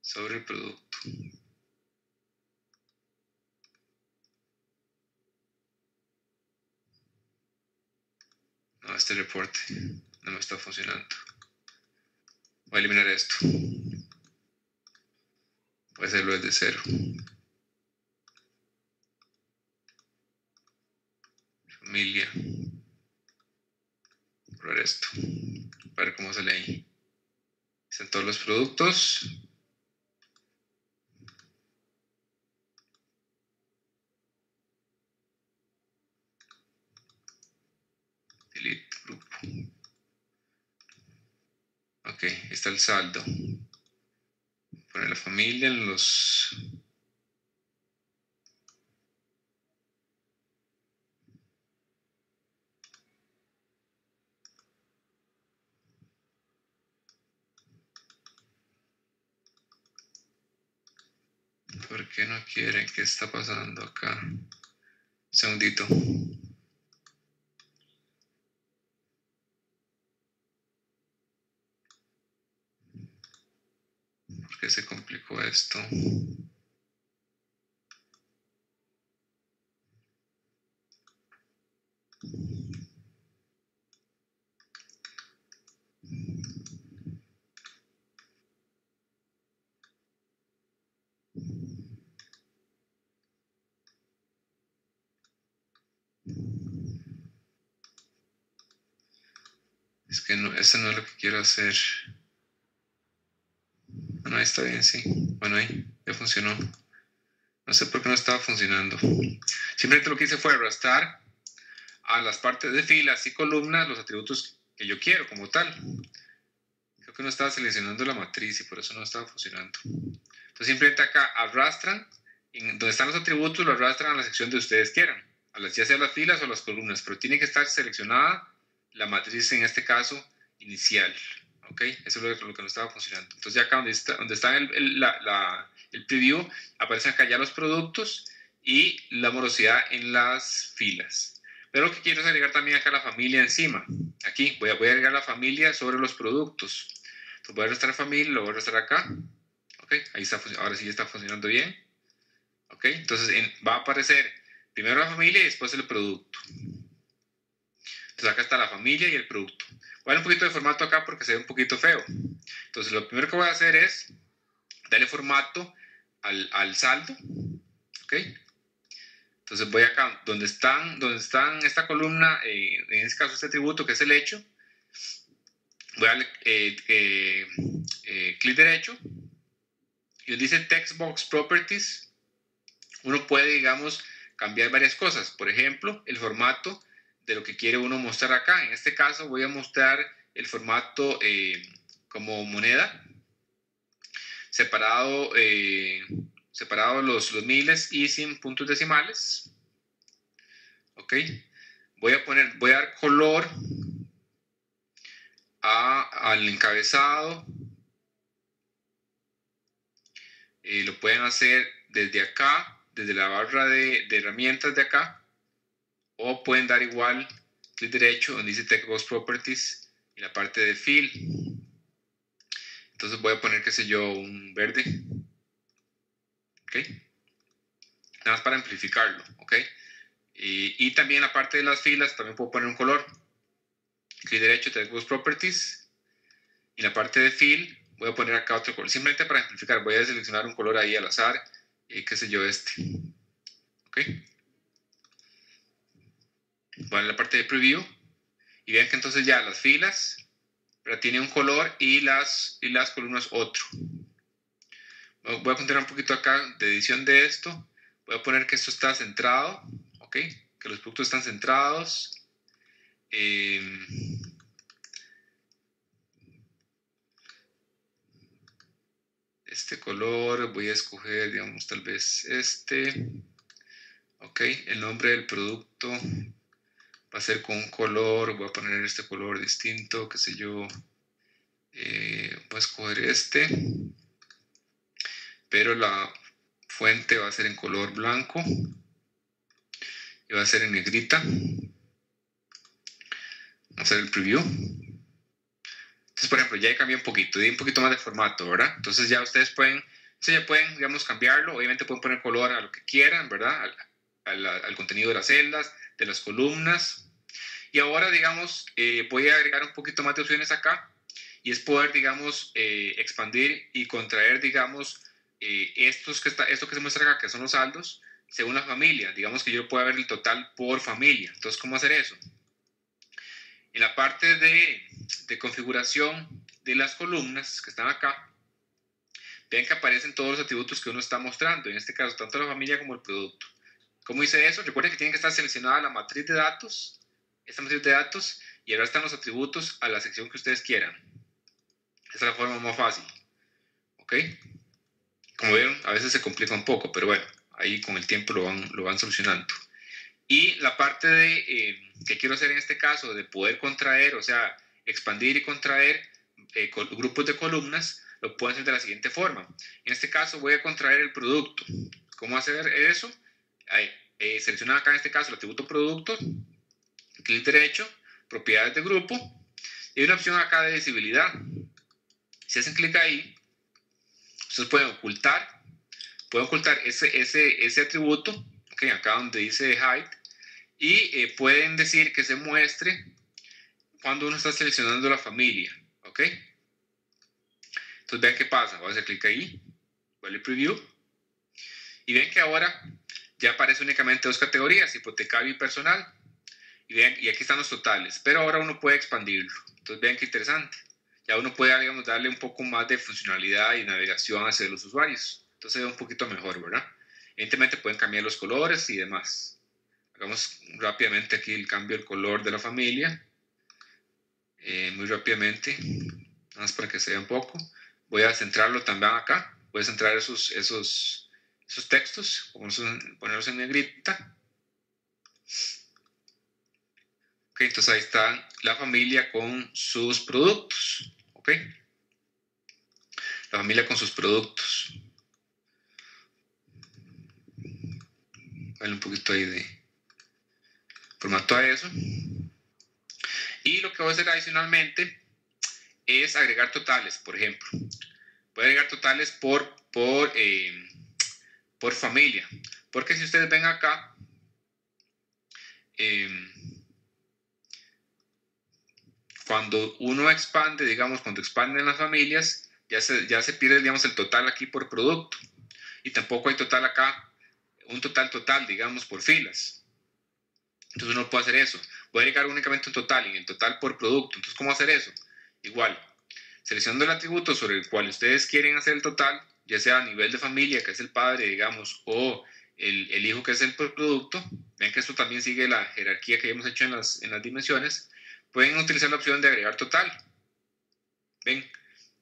Sobre el producto. No, este reporte no me está funcionando. Voy a eliminar esto. Voy a hacerlo desde cero. Familia. Probar esto. Para ver cómo sale ahí. Están todos los productos. Delete grupo. Ok, está el saldo. Poner la familia en los... ¿Por qué no quieren? ¿Qué está pasando acá? Un segundito. ¿Por qué se complicó esto? Es que no, eso no es lo que quiero hacer. Bueno, ahí está bien, sí. Bueno, ahí ya funcionó. No sé por qué no estaba funcionando. Simplemente lo que hice fue arrastrar a las partes de filas y columnas los atributos que yo quiero como tal. Creo que no estaba seleccionando la matriz y por eso no estaba funcionando. Entonces simplemente acá arrastran, donde están los atributos, lo arrastran a la sección de ustedes quieran, ya sea las filas o las columnas, pero tiene que estar seleccionada la matriz, en este caso, inicial. ¿Ok? Eso es lo que no estaba funcionando. Entonces ya acá donde está el preview, aparecen acá ya los productos y la morosidad en las filas. Pero lo que quiero es agregar también acá la familia encima. Aquí voy a agregar la familia sobre los productos. Entonces voy a restar familia, lo voy a restar acá. Ok, ahí está, ahora sí está funcionando bien. Ok, entonces va a aparecer primero la familia y después el producto. Entonces acá está la familia y el producto. Voy a dar un poquito de formato acá porque se ve un poquito feo. Entonces lo primero que voy a hacer es darle formato al saldo. Ok. Entonces voy acá, donde están esta columna, en este caso este atributo que es el hecho, voy a darle clic derecho y donde dice Text Box Properties, uno puede, digamos, cambiar varias cosas. Por ejemplo, el formato de lo que quiere uno mostrar acá. En este caso voy a mostrar el formato como moneda, separado los miles y sin puntos decimales. Ok. Voy a dar color al encabezado. Lo pueden hacer desde acá, desde la barra de herramientas de acá, o pueden dar igual clic derecho donde dice Text Box Properties y la parte de Fill. Entonces voy a poner, qué sé yo, un verde. Ok. Nada más para amplificarlo. Ok. Y también la parte de las filas también puedo poner un color. Clic derecho, Text Box Properties. Y la parte de Fill voy a poner acá otro color. Simplemente para amplificar, voy a seleccionar un color ahí al azar. Qué sé yo, este. Ok. Voy a la parte de Preview. Y vean que entonces ya las filas, pero tiene un color y las columnas otro. Voy a continuar un poquito acá de edición de esto. Voy a poner que esto está centrado, ¿ok? Que los productos están centrados. Este color, voy a escoger, digamos, tal vez este. Ok, el nombre del producto va a ser con un color. Voy a poner este color distinto, qué sé yo. Voy a escoger este. Pero la fuente va a ser en color blanco y va a ser en negrita. hacer el preview. Entonces, por ejemplo, ya cambié un poquito, di un poquito más de formato, ¿verdad? Entonces ya ustedes pueden, digamos, cambiarlo. Obviamente pueden poner color a lo que quieran, ¿verdad? Al contenido de las celdas, de las columnas. Y ahora, digamos, voy a agregar un poquito más de opciones acá. Y es poder, digamos, expandir y contraer, digamos, esto que se muestra acá, que son los saldos, según la familia. Digamos que yo pueda ver el total por familia. Entonces, ¿cómo hacer eso? En la parte de configuración de las columnas que están acá, ven que aparecen todos los atributos que uno está mostrando, en este caso, tanto la familia como el producto. ¿Cómo hice eso? Recuerden que tiene que estar seleccionada la matriz de datos, esta matriz de datos, y ahora están los atributos a la sección que ustedes quieran. Esa es la forma más fácil. ¿Ok? Como vieron, a veces se complica un poco, pero bueno, ahí con el tiempo lo van solucionando. Y la parte que quiero hacer en este caso, de poder contraer, o sea, expandir y contraer grupos de columnas, lo puedo hacer de la siguiente forma. En este caso voy a contraer el producto. ¿Cómo hacer eso? Seleccionar acá en este caso el atributo producto, clic derecho, propiedades de grupo, y hay una opción acá de visibilidad. Si hacen clic ahí, ustedes pueden ocultar ese atributo, okay, acá donde dice hide, y pueden decir que se muestre cuando uno está seleccionando la familia, ¿ok? Entonces vean qué pasa, voy a hacer clic ahí, voy a preview, y ven que ahora ya aparece únicamente dos categorías, hipotecario y personal, y aquí están los totales, pero ahora uno puede expandirlo. Entonces vean qué interesante, ya uno puede, digamos, darle un poco más de funcionalidad y navegación hacia los usuarios, entonces ve un poquito mejor, ¿verdad? Evidentemente pueden cambiar los colores y demás. Hagamos rápidamente aquí el cambio del color de la familia, muy rápidamente, nada más para que se vea un poco. Voy a centrarlo también acá, voy a centrar esos textos, ponerlos en negrita. Ok, entonces ahí está la familia con sus productos, ok. La familia con sus productos. Dale un poquito ahí de formato a eso. Y lo que voy a hacer adicionalmente es agregar totales, por ejemplo. Voy a agregar totales por familia. Porque si ustedes ven acá, cuando uno expande, digamos, cuando expanden las familias, ya se pierde, digamos, el total aquí por producto. Y tampoco hay total acá, un total, digamos, por filas. Entonces uno puede hacer eso. Voy a agregar únicamente un total, y el total por producto. Entonces, ¿cómo hacer eso? Igual, seleccionando el atributo sobre el cual ustedes quieren hacer el total, ya sea a nivel de familia, que es el padre, digamos, o el hijo, que es el producto. Ven que esto también sigue la jerarquía que hemos hecho en las dimensiones. Pueden utilizar la opción de agregar total. Ven,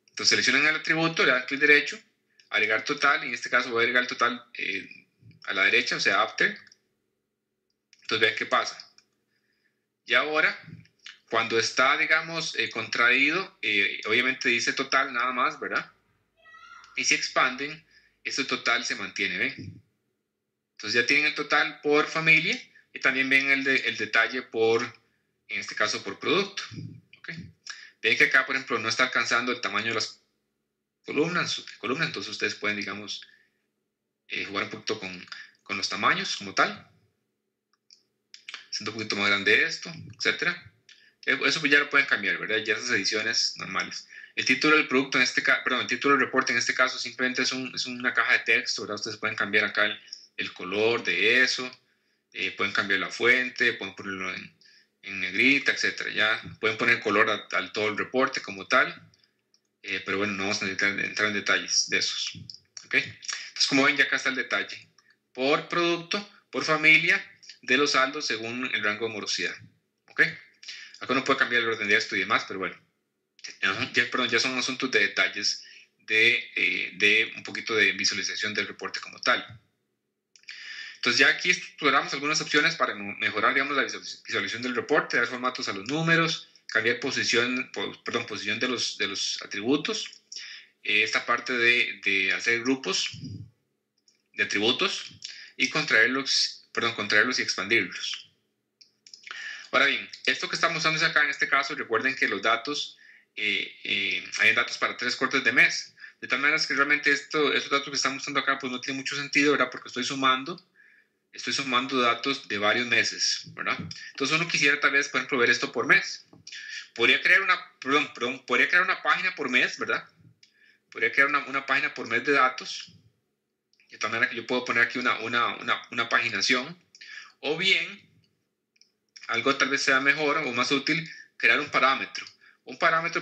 entonces seleccionan el atributo, le dan clic derecho, agregar total, y en este caso voy a agregar el total a la derecha, o sea, after. Entonces vean qué pasa. Y ahora, cuando está, digamos, contraído, obviamente dice total nada más, ¿verdad? Y si expanden, ese total se mantiene, ¿ven? Entonces ya tienen el total por familia y también ven el detalle por, en este caso, por producto. ¿Okay? Ven que acá, por ejemplo, no está alcanzando el tamaño de las columnas, entonces ustedes pueden, digamos, jugar un poquito con los tamaños como tal, haciendo un poquito más grande esto, etcétera. Eso ya lo pueden cambiar, ¿verdad? Ya esas ediciones normales. El título del producto en este caso, perdón, el título del reporte en este caso simplemente es una caja de texto, ¿verdad? Ustedes pueden cambiar acá el color de eso, pueden cambiar la fuente, pueden ponerlo en negrita, etcétera. Ya pueden poner color al todo el reporte como tal, pero bueno, no vamos a entrar en detalles de esos. ¿Ok? Entonces, como ven, ya acá está el detalle. Por producto, por familia, de los saldos según el rango de morosidad. ¿Ok? Acá uno puede cambiar el orden de esto y demás, pero bueno, ya son asuntos de detalles de un poquito de visualización del reporte como tal. Entonces ya aquí exploramos algunas opciones para mejorar, digamos, la visualización del reporte, dar formatos a los números, cambiar posición de los atributos, esta parte de hacer grupos de atributos y contraerlos y expandirlos. Ahora bien, esto que estamos usando acá en este caso, recuerden que los datos, hay datos para 3 cortes de mes. De tal manera que realmente estos datos que estamos usando acá pues no tiene mucho sentido, ¿verdad? Porque estoy sumando datos de varios meses, ¿verdad? Entonces uno quisiera tal vez, por ejemplo, ver esto por mes. Podría crear podría crear una página por mes, ¿verdad? Podría crear una página por mes de datos, de tal manera que yo puedo poner aquí una paginación, o bien, algo tal vez sea mejor o más útil, crear un parámetro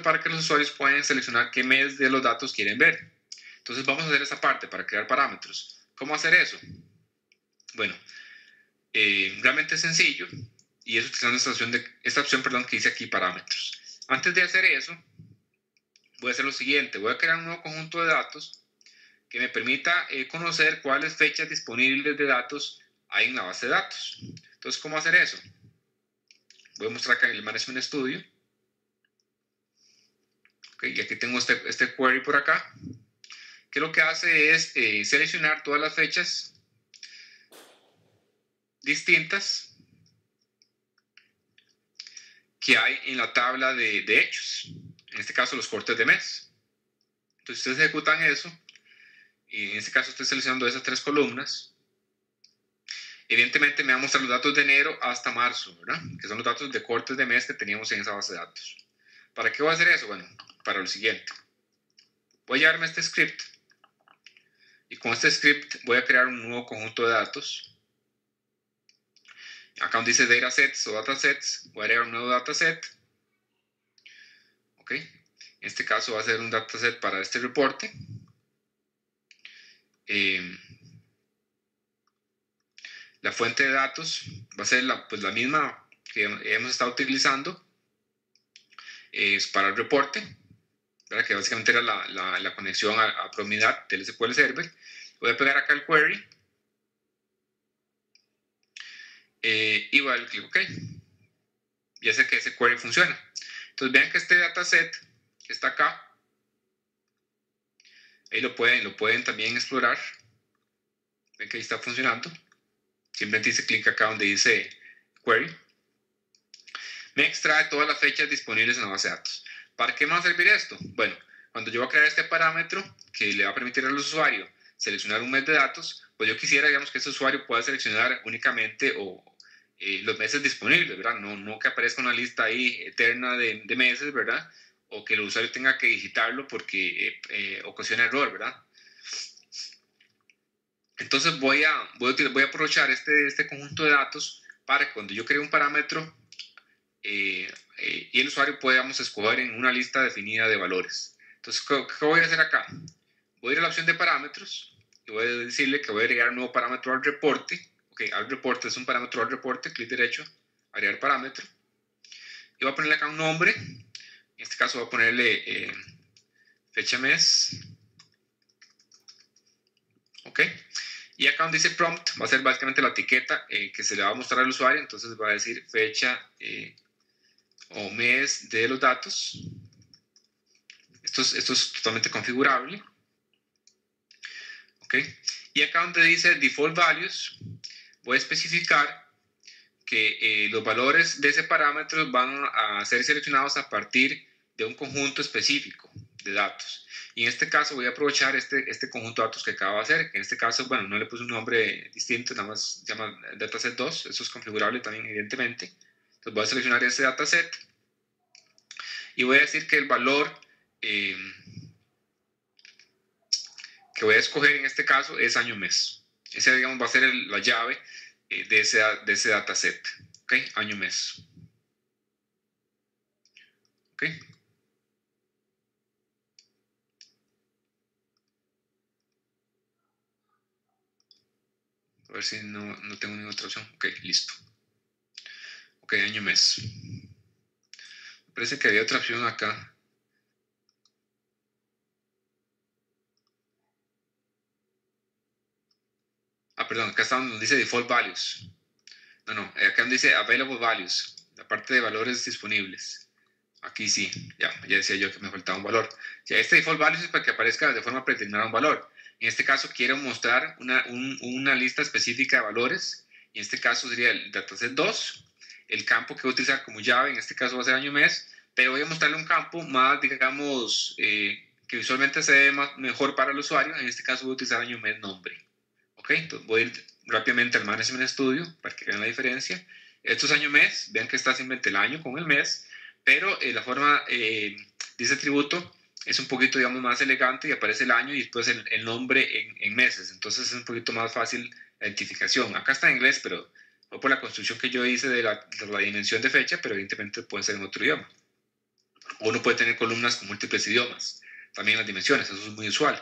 para que los usuarios puedan seleccionar qué mes de los datos quieren ver. Entonces vamos a hacer esa parte para crear parámetros. ¿Cómo hacer eso? Bueno, realmente es sencillo y es utilizando esta opción que dice aquí parámetros. Antes de hacer eso, voy a hacer lo siguiente. Voy a crear un nuevo conjunto de datos que me permita conocer cuáles fechas disponibles de datos hay en la base de datos. Entonces, ¿cómo hacer eso? Voy a mostrar acá en el Management Studio. Okay, y aquí tengo este query por acá, que lo que hace es seleccionar todas las fechas distintas que hay en la tabla de hechos. En este caso, los cortes de mes. Entonces, ustedes ejecutan eso, y en este caso estoy seleccionando esas 3 columnas. Evidentemente me va a mostrar los datos de enero hasta marzo, ¿verdad? Que son los datos de cortes de mes que teníamos en esa base de datos. ¿Para qué voy a hacer eso? Bueno, para lo siguiente. Voy a llevarme este script, y con este script voy a crear un nuevo conjunto de datos. Acá donde dice datasets o datasets, voy a crear un nuevo dataset. ¿Ok? En este caso va a ser un dataset para este reporte. La fuente de datos va a ser la misma que hemos estado utilizando para el reporte, ¿verdad? Que básicamente era la conexión a Promidad del SQL Server. Voy a pegar acá el query y voy a dar clic OK. Ya sé que ese query funciona. Entonces vean que este dataset que está acá, ahí lo pueden también explorar. Ven que ahí está funcionando. Simplemente hice clic acá donde dice query. Me extrae todas las fechas disponibles en la base de datos. ¿Para qué me va a servir esto? Bueno, cuando yo voy a crear este parámetro que le va a permitir al usuario seleccionar un mes de datos, pues yo quisiera, digamos, que ese usuario pueda seleccionar únicamente los meses disponibles, ¿verdad? No que aparezca una lista ahí eterna de meses, ¿verdad? O que el usuario tenga que digitarlo porque ocasiona error, ¿verdad? Entonces voy a aprovechar este conjunto de datos para que cuando yo cree un parámetro y el usuario puede, escoger en una lista definida de valores. Entonces, ¿qué voy a hacer acá? Voy a ir a la opción de parámetros y voy a decirle que voy a agregar un nuevo parámetro al reporte. Ok, al reporte es un parámetro al reporte, clic derecho, agregar parámetro. Y voy a ponerle acá un nombre. En este caso voy a ponerle fecha mes. Ok. Y acá donde dice prompt va a ser básicamente la etiqueta que se le va a mostrar al usuario. Entonces va a decir fecha o mes de los datos. Esto es totalmente configurable. ¿Ok? Y acá donde dice default values, voy a especificar que los valores de ese parámetro van a ser seleccionados a partir de un conjunto específico de datos. Y en este caso voy a aprovechar este conjunto de datos que acabo de hacer. En este caso, bueno, no le puse un nombre distinto, nada más se llama dataset 2. Eso es configurable también, evidentemente. Entonces voy a seleccionar ese dataset y voy a decir que el valor que voy a escoger en este caso es año-mes. Ese, digamos, va a ser la llave de ese dataset. ¿Ok? Año-mes. ¿Ok? A ver si no tengo ninguna otra opción. Ok, listo. Ok, año-mes. Me parece que había otra opción acá. Perdón, acá está donde dice default values. No, acá donde dice available values, la parte de valores disponibles. Aquí sí, ya decía yo que me faltaba un valor. Ya, este default values es para que aparezca de forma predeterminada un valor. En este caso quiero mostrar una lista específica de valores. Y en este caso sería el dataset 2. el campo que voy a utilizar como llave, en este caso va a ser año-mes, pero voy a mostrarle un campo más, digamos, que visualmente se ve mejor para el usuario. En este caso voy a utilizar año-mes-nombre. ¿Ok? Entonces voy a ir rápidamente al Management Studio para que vean la diferencia. Esto es año-mes, vean que está simplemente el año con el mes, pero la forma de ese atributo es un poquito, digamos, más elegante y aparece el año y después el nombre en meses. Entonces es un poquito más fácil la identificación. Acá está en inglés, pero fue por la construcción que yo hice de la dimensión de fecha, pero evidentemente puede ser en otro idioma. Uno puede tener columnas con múltiples idiomas, también las dimensiones, eso es muy usual.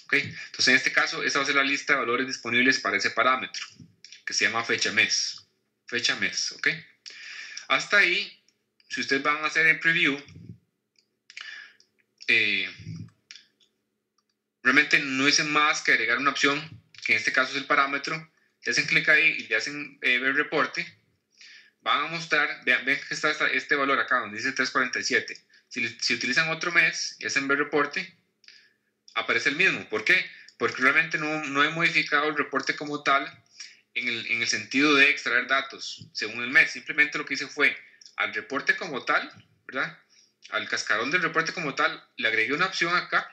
¿Okay? Entonces, en este caso, esa va a ser la lista de valores disponibles para ese parámetro, que se llama fecha-mes. Fecha-mes, ¿ok? Hasta ahí, si ustedes van a hacer en preview, realmente no hice más que agregar una opción, que en este caso es el parámetro. Le hacen clic ahí y le hacen ver reporte. Van a mostrar, vean que está este valor acá, donde dice 347. Si utilizan otro mes y hacen ver reporte, aparece el mismo. ¿Por qué? Porque realmente no he modificado el reporte como tal en el sentido de extraer datos según el mes. Simplemente lo que hice fue al reporte como tal, ¿verdad? Al cascarón del reporte como tal, le agregué una opción acá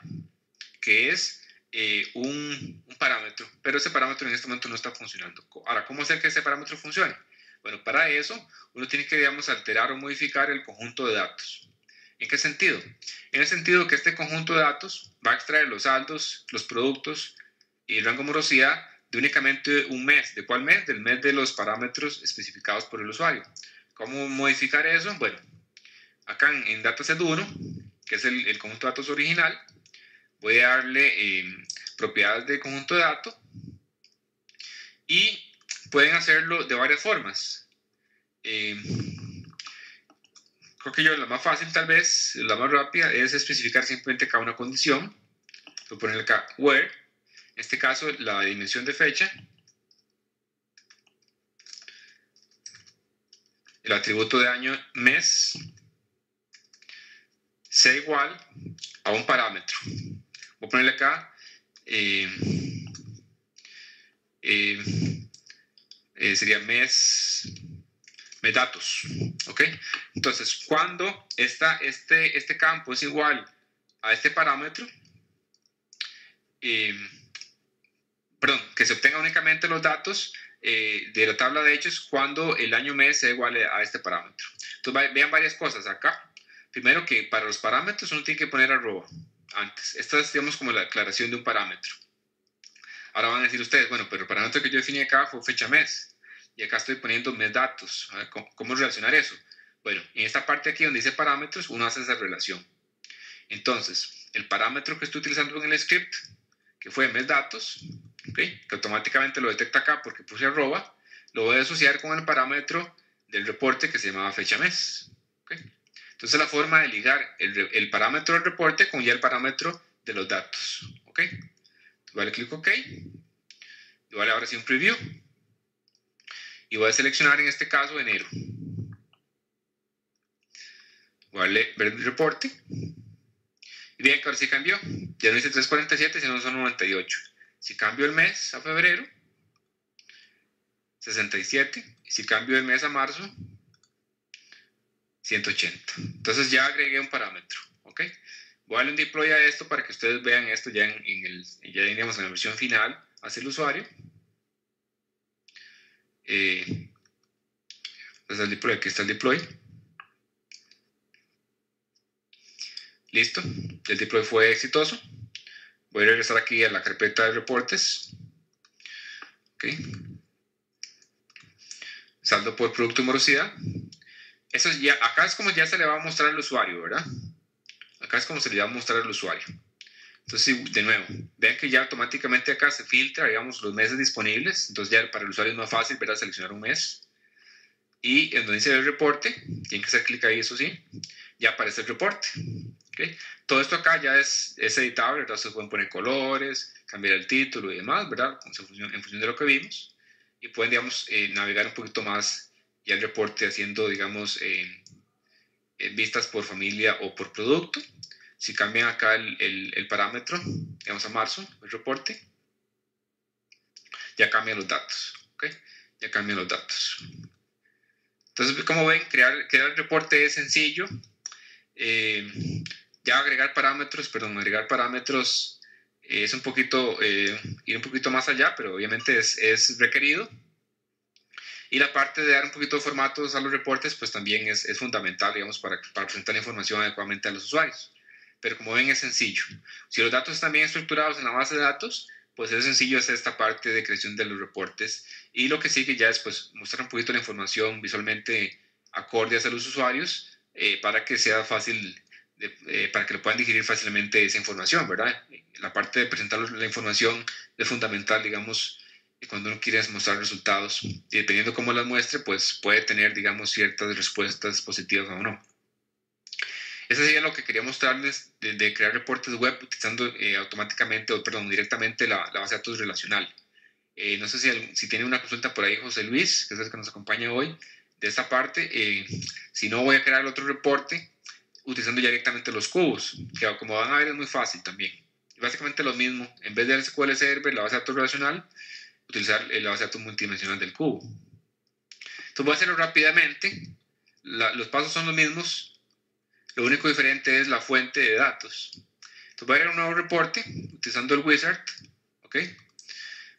que es un parámetro, pero ese parámetro en este momento no está funcionando. Ahora, ¿cómo hacer que ese parámetro funcione? Bueno, para eso uno tiene que, digamos, alterar o modificar el conjunto de datos. ¿En qué sentido? En el sentido que este conjunto de datos va a extraer los saldos, los productos y el rango morosidad de únicamente un mes. ¿De cuál mes? Del mes de los parámetros especificados por el usuario. ¿Cómo modificar eso? Bueno, acá en Dataset 1, que es el conjunto de datos original, voy a darle propiedades de conjunto de datos y pueden hacerlo de varias formas. Creo que la más fácil, tal vez, la más rápida, es especificar simplemente acá una condición. Voy a poner acá where, en este caso la dimensión de fecha, el atributo de año mes, sea igual a un parámetro. Voy a ponerle acá sería mes datos, ¿ok? Entonces, cuando este campo es igual a este parámetro, perdón, que se obtenga únicamente los datos de la tabla de hechos cuando el año mes sea igual a este parámetro. Entonces, vean varias cosas acá. Primero, que para los parámetros uno tiene que poner arroba antes. Esta es, digamos, como la declaración de un parámetro. Ahora van a decir ustedes, bueno, pero el parámetro que yo definí acá fue fecha-mes. Y acá estoy poniendo mes datos. A ver, ¿cómo relacionar eso? Bueno, en esta parte aquí donde dice parámetros, uno hace esa relación. Entonces, el parámetro que estoy utilizando en el script, que fue mes datos, ¿okay? Que automáticamente lo detecta acá porque puse arroba, lo voy a asociar con el parámetro del reporte que se llamaba fecha-mes. ¿Okay? Entonces, la forma de ligar el parámetro del reporte con ya el parámetro de los datos. ¿Ok? Vale, clic OK. Y vale, ahora sí un preview. Y voy a seleccionar en este caso enero. Vale, ver el reporte. Y bien, que ahora sí cambió. Ya no dice 347, sino son 98. Si cambio el mes a febrero, 67. Y si cambio el mes a marzo, 180. Entonces ya agregué un parámetro. ¿Ok? Voy a darle un deploy a esto para que ustedes vean esto ya digamos, en la versión final hacia el usuario. Entonces el deploy, aquí está el deploy. Listo, el deploy fue exitoso. Voy a regresar aquí a la carpeta de reportes. Ok. Saldo por producto y morosidad. Eso ya, acá es como ya se le va a mostrar al usuario, ¿verdad? Acá es como se le va a mostrar al usuario. Entonces, de nuevo, vean que ya automáticamente acá se filtra, digamos, los meses disponibles. Entonces ya para el usuario es más fácil, ¿verdad? Seleccionar un mes. Y en donde dice el reporte, tienen que hacer clic ahí, eso sí, ya aparece el reporte. ¿Okay? Todo esto acá ya es editable, ¿verdad? Se pueden poner colores, cambiar el título y demás, ¿verdad? En función de lo que vimos. Y pueden, digamos, navegar un poquito más ya el reporte haciendo, digamos, vistas por familia o por producto. Si cambian acá el parámetro, digamos a marzo, el reporte, ya cambian los datos, ¿ok? Ya cambian los datos. Entonces, como ven, crear el reporte es sencillo. Ya agregar parámetros es un poquito, ir un poquito más allá, pero obviamente es requerido. Y la parte de dar un poquito de formatos a los reportes, pues también es fundamental, digamos, para presentar la información adecuadamente a los usuarios. Pero como ven, es sencillo. Si los datos están bien estructurados en la base de datos, pues es sencillo hacer esta parte de creación de los reportes. Y lo que sigue ya es pues, mostrar un poquito la información visualmente acorde a los usuarios para que sea fácil, para que lo puedan digerir fácilmente esa información, ¿verdad? La parte de presentar la información es fundamental, digamos, cuando uno quiere mostrar resultados. Y dependiendo cómo las muestre, pues puede tener, digamos, ciertas respuestas positivas o no. Eso sería lo que quería mostrarles de crear reportes web utilizando automáticamente, directamente la base de datos relacional. No sé si tiene una consulta por ahí José Luis, que es el que nos acompaña hoy, de esta parte. Si no, voy a crear otro reporte utilizando ya directamente los cubos, que como van a ver es muy fácil también. Básicamente lo mismo, en vez del SQL Server, la base de datos relacional, utilizar la base de datos multidimensional del cubo. Entonces voy a hacerlo rápidamente. Los pasos son los mismos. Lo único diferente es la fuente de datos. Entonces voy a crear un nuevo reporte utilizando el wizard. ¿Ok?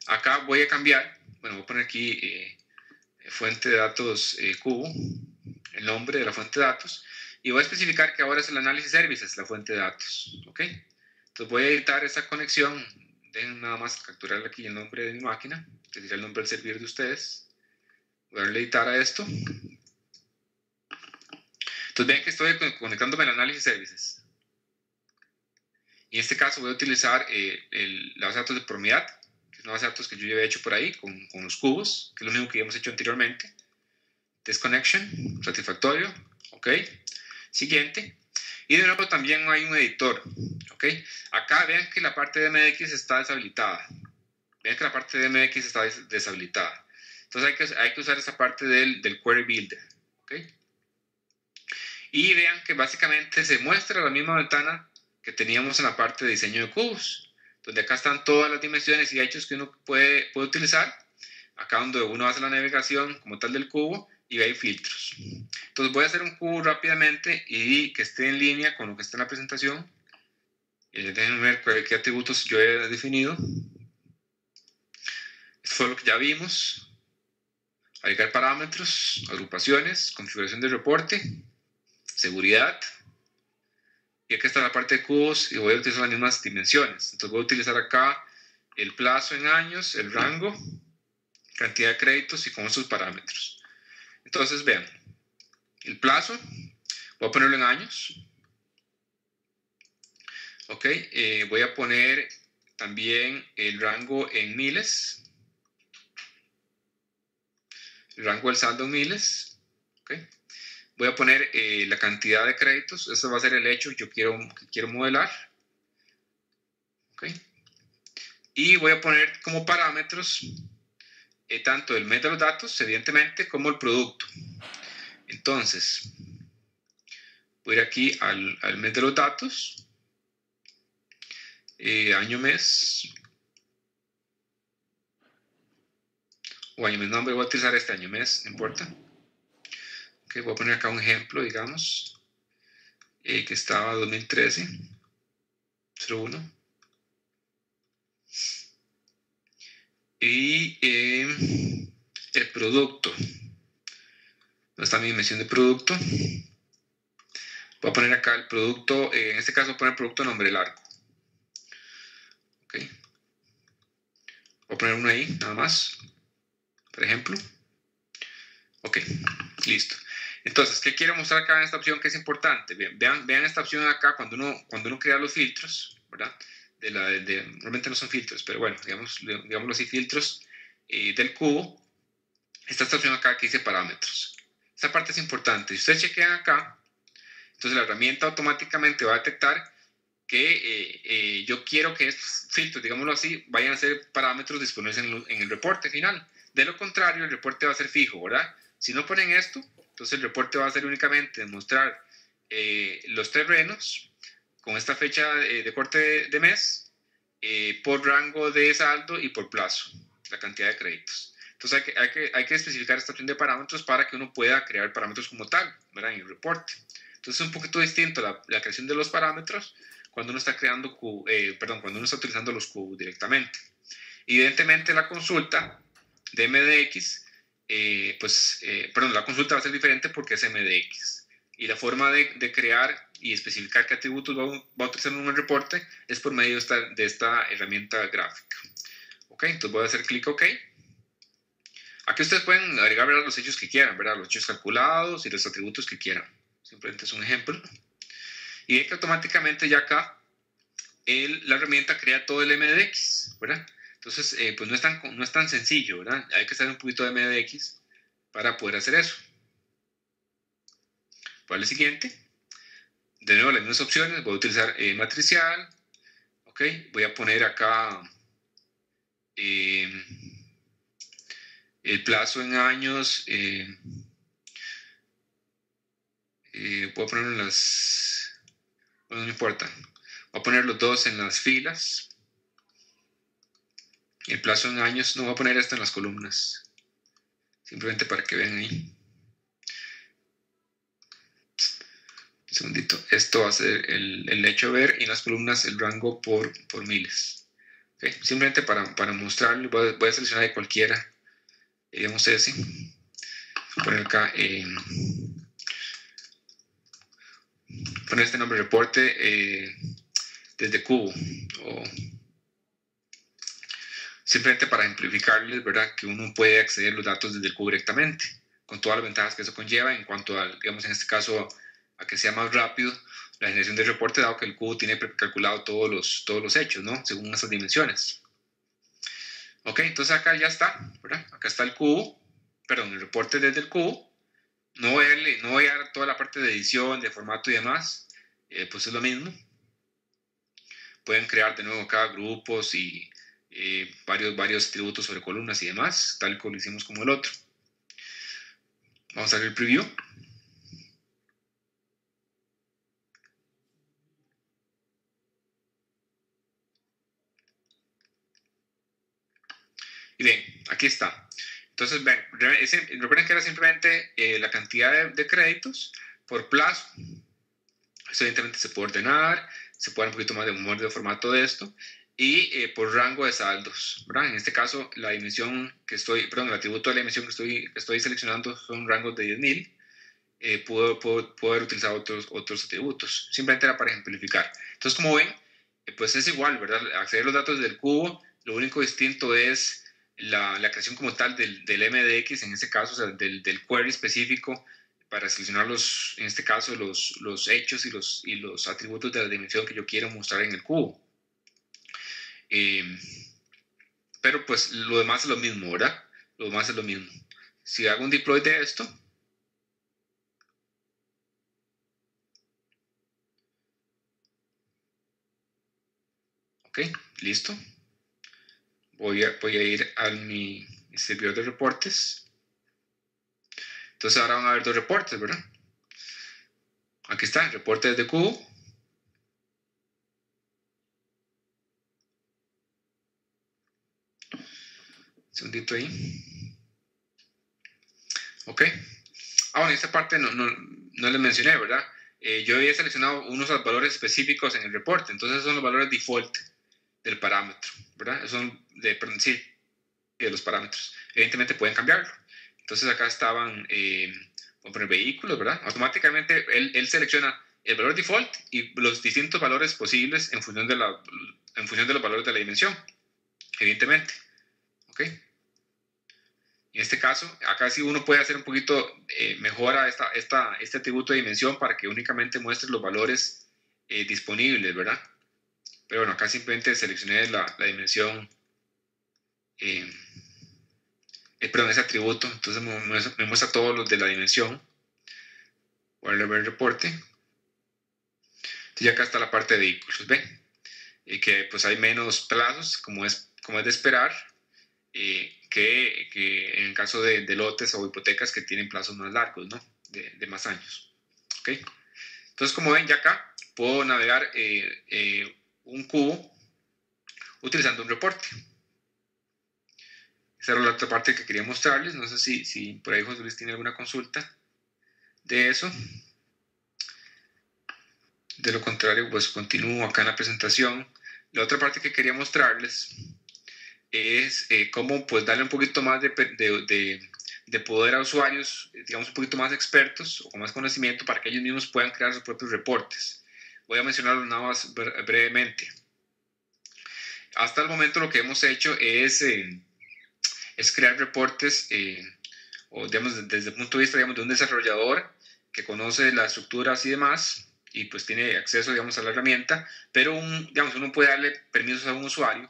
Acá voy a cambiar. Bueno, voy a poner aquí fuente de datos cubo. El nombre de la fuente de datos. Y voy a especificar que ahora es el análisis services, la fuente de datos. ¿Ok? Entonces voy a editar esa conexión. Dejen nada más capturar aquí el nombre de mi máquina, que sería el nombre del servidor de ustedes. Voy a darle a editar a esto. Entonces ven que estoy conectándome al análisis services. Y en este caso voy a utilizar la base de datos de Promidat, que es una base de datos que yo ya había hecho por ahí con los cubos, que es lo mismo que habíamos hecho anteriormente. Test connection, satisfactorio. Ok. Siguiente. Y de nuevo también hay un editor. Ok. Acá vean que la parte de MX está deshabilitada. Vean que la parte de MX está deshabilitada. Entonces hay que usar esa parte del Query Builder. ¿Ok? Y vean que básicamente se muestra la misma ventana que teníamos en la parte de diseño de cubos, donde acá están todas las dimensiones y hechos que uno puede utilizar. Acá donde uno hace la navegación como tal del cubo y hay filtros. Entonces voy a hacer un cubo rápidamente y que esté en línea con lo que está en la presentación. Déjenme ver qué atributos yo he definido. Esto fue lo que ya vimos. Agregar parámetros, agrupaciones, configuración de reporte, seguridad. Y aquí está la parte de cubos y voy a utilizar las mismas dimensiones. Entonces voy a utilizar acá el plazo en años, el rango, cantidad de créditos y con esos parámetros. Entonces vean, el plazo, voy a ponerlo en años. Ok, voy a poner también el rango en miles. El rango del saldo en miles. Ok. Voy a poner la cantidad de créditos. Eso va a ser el hecho que quiero modelar. Ok. Y voy a poner como parámetros tanto el mes de los datos, evidentemente, como el producto. Entonces, voy a ir aquí al mes de los datos. Año, mes. O año, mes, nombre. Voy a utilizar este año, mes, no importa. Okay, voy a poner acá un ejemplo, digamos, que estaba 2013, 01. Y el producto. ¿Dónde está mi dimensión de producto? Voy a poner acá el producto, en este caso voy a poner producto nombre largo. Ok. Voy a poner uno ahí, nada más. Por ejemplo. Ok, listo. Entonces, ¿qué quiero mostrar acá en esta opción que es importante? Vean esta opción acá cuando uno crea los filtros, ¿verdad? Realmente no son filtros, pero bueno, digámoslo así, filtros del cubo. Esta opción acá que dice parámetros. Esta parte es importante. Si ustedes chequean acá, entonces la herramienta automáticamente va a detectar que yo quiero que estos filtros, digámoslo así, vayan a ser parámetros disponibles en el reporte final. De lo contrario, el reporte va a ser fijo, ¿verdad? Si no ponen esto, entonces el reporte va a ser únicamente mostrar los terrenos con esta fecha de corte de mes por rango de saldo y por plazo, la cantidad de créditos. Entonces hay que especificar esta opción de parámetros para que uno pueda crear parámetros como tal, ¿verdad? En el reporte. Entonces es un poquito distinto la creación de los parámetros cuando uno está creando, cuando uno está utilizando los cubos directamente. Evidentemente la consulta de MDX, la consulta va a ser diferente porque es MDX. Y la forma de crear y especificar qué atributos va a utilizar en un reporte es por medio de esta herramienta gráfica. Ok, entonces voy a hacer clic OK. Aquí ustedes pueden agregar, ¿verdad?, los hechos que quieran, ¿verdad?, los hechos calculados y los atributos que quieran. Simplemente es un ejemplo. Y ve que automáticamente ya acá la herramienta crea todo el MDX, ¿verdad? Entonces, pues no es tan sencillo, ¿verdad? Hay que saber un poquito de MDX para poder hacer eso. Para el siguiente, de nuevo las mismas opciones, voy a utilizar matricial, ok, voy a poner acá el plazo en años, voy a ponerlo en las, bueno, no importa, voy a poner los dos en las filas, el plazo en años, no voy a poner esto en las columnas, simplemente para que vean ahí. Un segundito, esto va a ser el hecho ver y en las columnas el rango por miles. Okay. Simplemente para mostrarlo, voy a seleccionar de cualquiera, digamos ese. Voy a poner acá, poner este nombre reporte desde cubo, o simplemente para ejemplificarles, ¿verdad?, que uno puede acceder a los datos desde el cubo directamente, con todas las ventajas que eso conlleva en cuanto a, digamos, en este caso, a que sea más rápido la generación del reporte, dado que el cubo tiene calculado todos los hechos, ¿no?, según esas dimensiones. Ok, entonces acá ya está, ¿verdad? Acá está el cubo, perdón, el reporte desde el cubo. No voy a dar toda la parte de edición, de formato y demás, pues es lo mismo. Pueden crear de nuevo acá grupos y varios atributos sobre columnas y demás, tal como lo hicimos como el otro. Vamos a ver el preview. Y bien, aquí está. Entonces, ven, recuerden que era simplemente la cantidad de créditos por plazo. Esto evidentemente se puede ordenar, se puede dar un poquito más de formato de esto, y por rango de saldos, ¿verdad? En este caso, la dimensión el atributo de la dimensión que estoy seleccionando son rangos de 10,000. Puedo haber utilizado otros atributos. Simplemente era para ejemplificar. Entonces, como ven, pues es igual, ¿verdad? Acceder a los datos del cubo, lo único distinto es la creación como tal del MDX, en este caso, o sea, del query específico, para seleccionar en este caso, los hechos y los atributos de la dimensión que yo quiero mostrar en el cubo. Pero pues lo demás es lo mismo, ¿verdad? Lo demás es lo mismo. Si hago un deploy de esto, ok, listo. Voy a ir a mi servidor de reportes. Entonces ahora van a ver dos reportes, ¿verdad? Aquí está, el reporte desde cubo. Un segundito ahí. Ok. Bueno, esta parte no les mencioné, ¿verdad? Yo había seleccionado unos valores específicos en el reporte, entonces esos son los valores default del parámetro, ¿verdad? Esos son de los parámetros. Evidentemente pueden cambiarlo. Entonces acá estaban, vamos a poner vehículos, ¿verdad? Automáticamente él selecciona el valor default y los distintos valores posibles en función de los valores de la dimensión, evidentemente. ¿Ok? En este caso, acá sí uno puede hacer un poquito mejora este atributo de dimensión para que únicamente muestre los valores disponibles, ¿verdad? Pero bueno, acá simplemente seleccioné la dimensión, perdón, ese atributo, entonces me muestra todos los de la dimensión. Voy a ver el reporte. Entonces ya acá está la parte de vehículos, ¿ven? Que pues hay menos plazos, como es de esperar, que en el caso de lotes o hipotecas que tienen plazos más largos, ¿no? De más años. ¿Ok? Entonces, como ven, ya acá puedo navegar un cubo utilizando un reporte. Esa era la otra parte que quería mostrarles. No sé si por ahí José Luis tiene alguna consulta de eso. De lo contrario, pues continúo acá en la presentación. La otra parte que quería mostrarles es cómo pues darle un poquito más de poder a usuarios, digamos un poquito más expertos o con más conocimiento para que ellos mismos puedan crear sus propios reportes. Voy a mencionarlo nada más brevemente. Hasta el momento lo que hemos hecho es crear reportes, o digamos desde el punto de vista digamos, de un desarrollador que conoce las estructuras y demás, y pues tiene acceso digamos, a la herramienta, pero digamos, uno puede darle permisos a un usuario,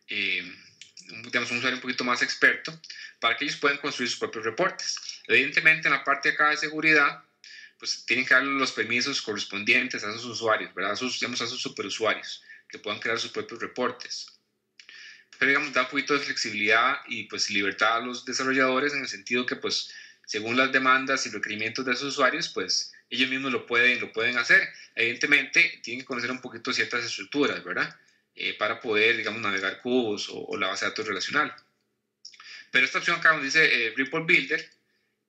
digamos un usuario un poquito más experto, para que ellos puedan construir sus propios reportes. Evidentemente en la parte acá de seguridad, pues tienen que darle los permisos correspondientes a esos usuarios, ¿verdad? A sus superusuarios, que puedan crear sus propios reportes. Pero digamos, da un poquito de flexibilidad y pues libertad a los desarrolladores en el sentido que pues según las demandas y requerimientos de esos usuarios, pues ellos mismos lo pueden hacer. Evidentemente tienen que conocer un poquito ciertas estructuras, ¿verdad? Para poder, digamos, navegar cubos o la base de datos relacional. Pero esta opción acá donde dice Report Builder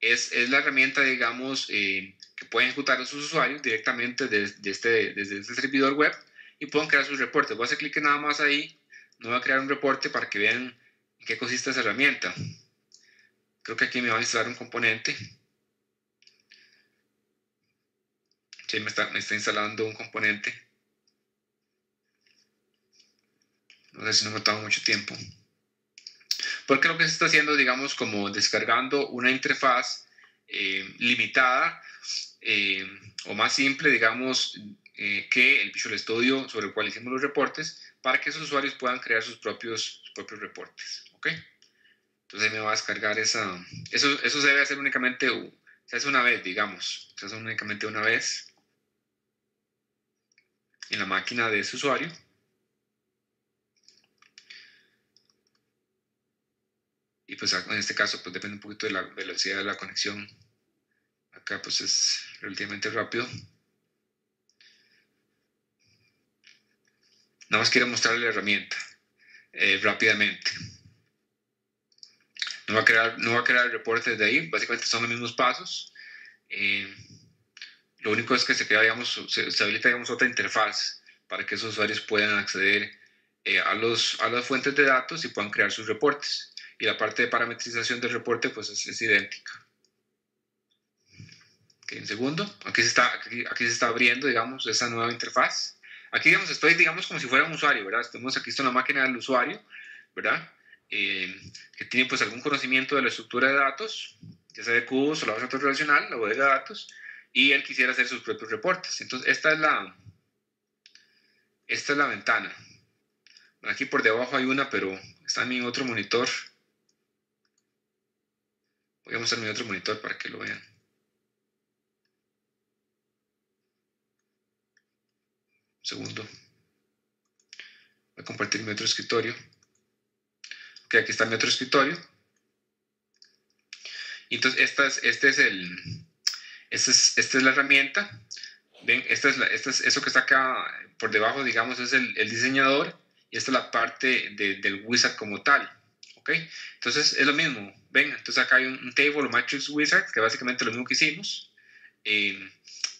es la herramienta, digamos, que pueden ejecutar a sus usuarios directamente desde este servidor web y pueden crear sus reportes. Voy a hacer clic nada más ahí, no voy a crear un reporte para que vean en qué consiste esa herramienta. Creo que aquí me va a instalar un componente. Sí, me está instalando un componente. No sé si no me toma mucho tiempo. Porque lo que se está haciendo, digamos, como descargando una interfaz limitada o más simple, digamos, que el Visual Studio sobre el cual hicimos los reportes, para que esos usuarios puedan crear sus propios reportes. ¿Ok? Entonces ahí me va a descargar esa. Eso se debe hacer únicamente, se hace una vez, digamos. Se hace únicamente una vez en la máquina de ese usuario. Y pues en este caso pues depende un poquito de la velocidad de la conexión. Acá pues es relativamente rápido. Nada más quiero mostrarle la herramienta rápidamente. No va a crear reportes de ahí, básicamente son los mismos pasos. Lo único es que se habilita digamos, otra interfaz para que esos usuarios puedan acceder a las fuentes de datos y puedan crear sus reportes. Y la parte de parametrización del reporte pues es idéntica. Okay, un segundo, aquí se está abriendo, digamos, esa nueva interfaz. Aquí, digamos, estoy, digamos, como si fuera un usuario, ¿verdad? Aquí está la máquina del usuario, ¿verdad? Que tiene, pues, algún conocimiento de la estructura de datos, ya sea de cubos o la base de datos relacional, la bodega de datos, y él quisiera hacer sus propios reportes. Entonces, esta es la ventana. Bueno, aquí por debajo hay una, pero está en mi otro monitor. Voy a mostrar mi otro monitor para que lo vean. Segundo. Voy a compartir mi otro escritorio. Ok, aquí está mi otro escritorio. Y entonces esta es la herramienta. Ven, eso que está acá por debajo, digamos, es el diseñador. Y esta es la parte del wizard como tal. Ok, entonces es lo mismo. Ven, entonces acá hay un table o matrix wizard, que básicamente es lo mismo que hicimos.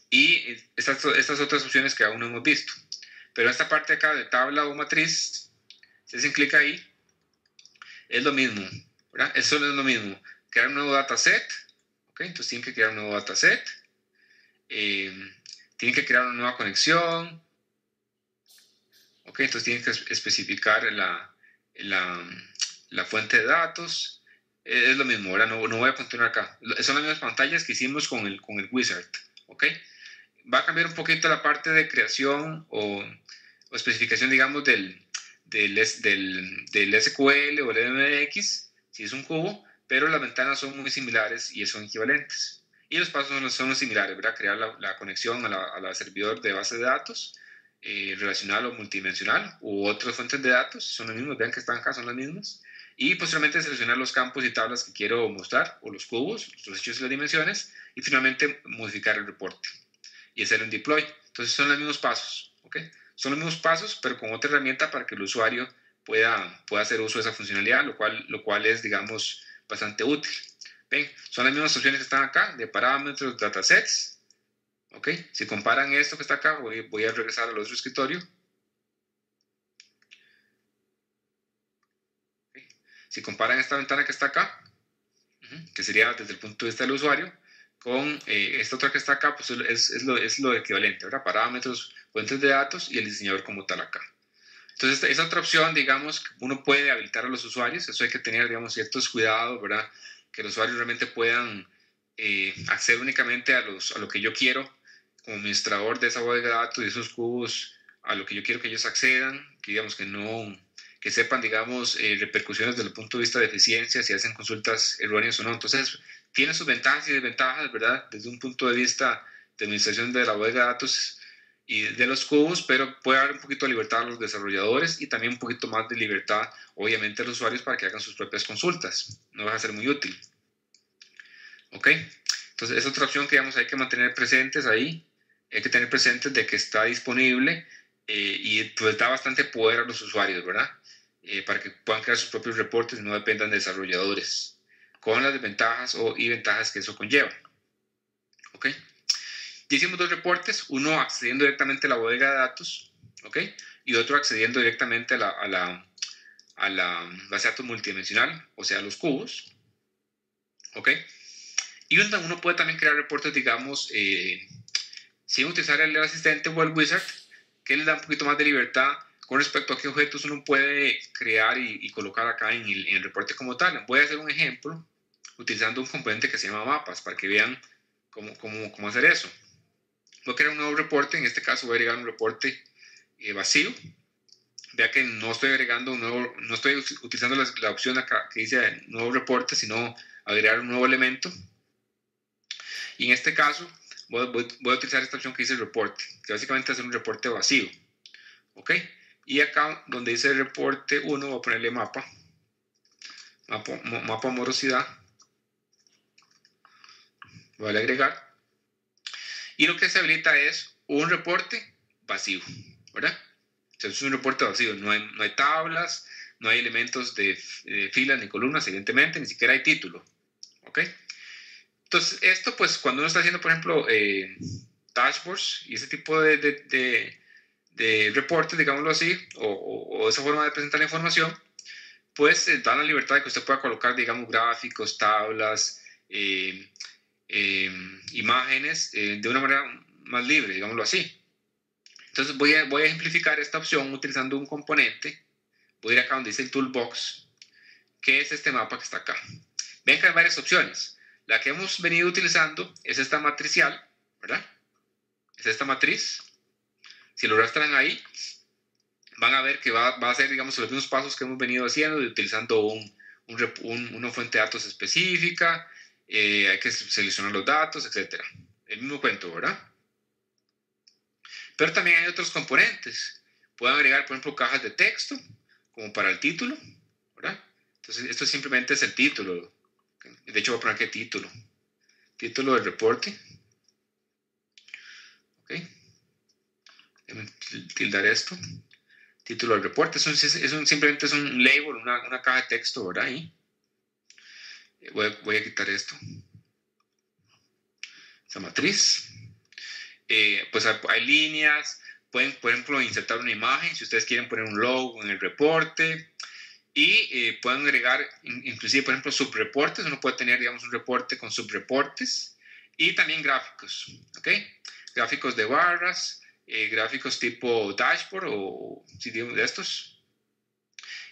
Y estas otras opciones que aún no hemos visto. Pero esta parte acá de tabla o matriz, si hacen clic ahí, es lo mismo, ¿verdad? Eso no es lo mismo. Crear un nuevo dataset, ¿ok? Entonces tienen que crear un nuevo dataset. Tienen que crear una nueva conexión, ¿ok? Entonces tienen que especificar la fuente de datos. Es lo mismo, ¿verdad? No voy a continuar acá. Son las mismas pantallas que hicimos con el wizard, ¿ok? Va a cambiar un poquito la parte de creación o especificación, digamos, del SQL o el MDX, si es un cubo, pero las ventanas son muy similares y son equivalentes. Y los pasos son similares, ¿verdad? Crear la conexión a la servidor de base de datos, relacional o multidimensional, u otras fuentes de datos, son los mismos, vean que están acá, son las mismas. Y posteriormente seleccionar los campos y tablas que quiero mostrar, o los cubos, los hechos y las dimensiones, y finalmente modificar el reporte y hacer un deploy. Entonces son los mismos pasos, ¿ok? Son los mismos pasos, pero con otra herramienta para que el usuario pueda hacer uso de esa funcionalidad, lo cual es, digamos, bastante útil. Ven, son las mismas opciones que están acá, de parámetros, datasets. ¿Ok? Si comparan esto que está acá, voy a regresar al otro escritorio. ¿Okay? Si comparan esta ventana que está acá, que sería desde el punto de vista del usuario, con esta otra que está acá, pues es lo equivalente, ¿verdad? Parámetros, fuentes de datos y el diseñador como tal acá. Entonces, esa otra opción, digamos, uno puede habilitar a los usuarios, eso hay que tener, digamos, ciertos cuidados, ¿verdad? Que los usuarios realmente puedan acceder únicamente a lo que yo quiero como administrador de esa bodega de datos y esos cubos, a lo que yo quiero que ellos accedan, que digamos que sepan, digamos, repercusiones desde el punto de vista de eficiencia, si hacen consultas erróneas o no. Entonces, tiene sus ventajas y desventajas, ¿verdad? Desde un punto de vista de administración de la bodega de datos y de los cubos, pero puede haber un poquito de libertad a los desarrolladores y también un poquito más de libertad, obviamente, a los usuarios para que hagan sus propias consultas. No va a ser muy útil. ¿Ok? Entonces, es otra opción que, digamos, hay que mantener presentes ahí. Hay que tener presentes de que está disponible y pues da bastante poder a los usuarios, ¿verdad? Para que puedan crear sus propios reportes y no dependan de desarrolladores, con las desventajas y ventajas que eso conlleva. ¿Ok? Ya hicimos dos reportes, uno accediendo directamente a la bodega de datos, ¿ok? Y otro accediendo directamente a la base de datos multidimensional, o sea, a los cubos, ¿ok? Y uno puede también crear reportes, digamos, sin utilizar el asistente o el wizard, que les da un poquito más de libertad con respecto a qué objetos uno puede crear y colocar acá en el reporte como tal. Voy a hacer un ejemplo utilizando un componente que se llama mapas, para que vean cómo hacer eso. Voy a crear un nuevo reporte, en este caso voy a agregar un reporte vacío. Vea que no estoy agregando no estoy utilizando la opción acá que dice nuevo reporte, sino agregar un nuevo elemento. Y en este caso voy a utilizar esta opción que dice reporte, que básicamente es un reporte vacío. ¿Ok? Y acá donde dice reporte 1 voy a ponerle mapa morosidad. Voy a agregar. Y lo que se habilita es un reporte vacío, ¿verdad? O sea, es un reporte vacío, no hay tablas, no hay elementos de filas ni columnas, evidentemente, ni siquiera hay título, ¿ok? Entonces, esto, pues, cuando uno está haciendo, por ejemplo, dashboards y ese tipo de reportes, digámoslo así, o esa forma de presentar la información, pues dan la libertad de que usted pueda colocar, digamos, gráficos, tablas, imágenes de una manera más libre, digámoslo así. Entonces voy a ejemplificar esta opción utilizando un componente. Voy a ir acá donde dice el toolbox, que es este mapa que está acá. Ven que hay varias opciones. La que hemos venido utilizando es esta matricial, ¿verdad? Es esta matriz. Si lo arrastran ahí, van a ver que va a ser, digamos, los mismos pasos que hemos venido haciendo, utilizando una fuente de datos específica, hay que seleccionar los datos, etc. El mismo cuento, ¿verdad? Pero también hay otros componentes. Pueden agregar, por ejemplo, cajas de texto, como para el título, ¿verdad? Entonces, esto simplemente es el título. De hecho, voy a poner aquí título. Título del reporte. ¿Ok? Déjame tildar esto. Título del reporte. Simplemente es un label, una caja de texto, ¿verdad? Ahí. Voy a quitar esto. Esa matriz. Pues hay líneas. Pueden, por ejemplo, insertar una imagen si ustedes quieren poner un logo en el reporte. Y pueden agregar, inclusive, por ejemplo, subreportes. Uno puede tener, digamos, un reporte con subreportes. Y también gráficos, ¿ok? Gráficos de barras, gráficos tipo dashboard o si digamos de estos.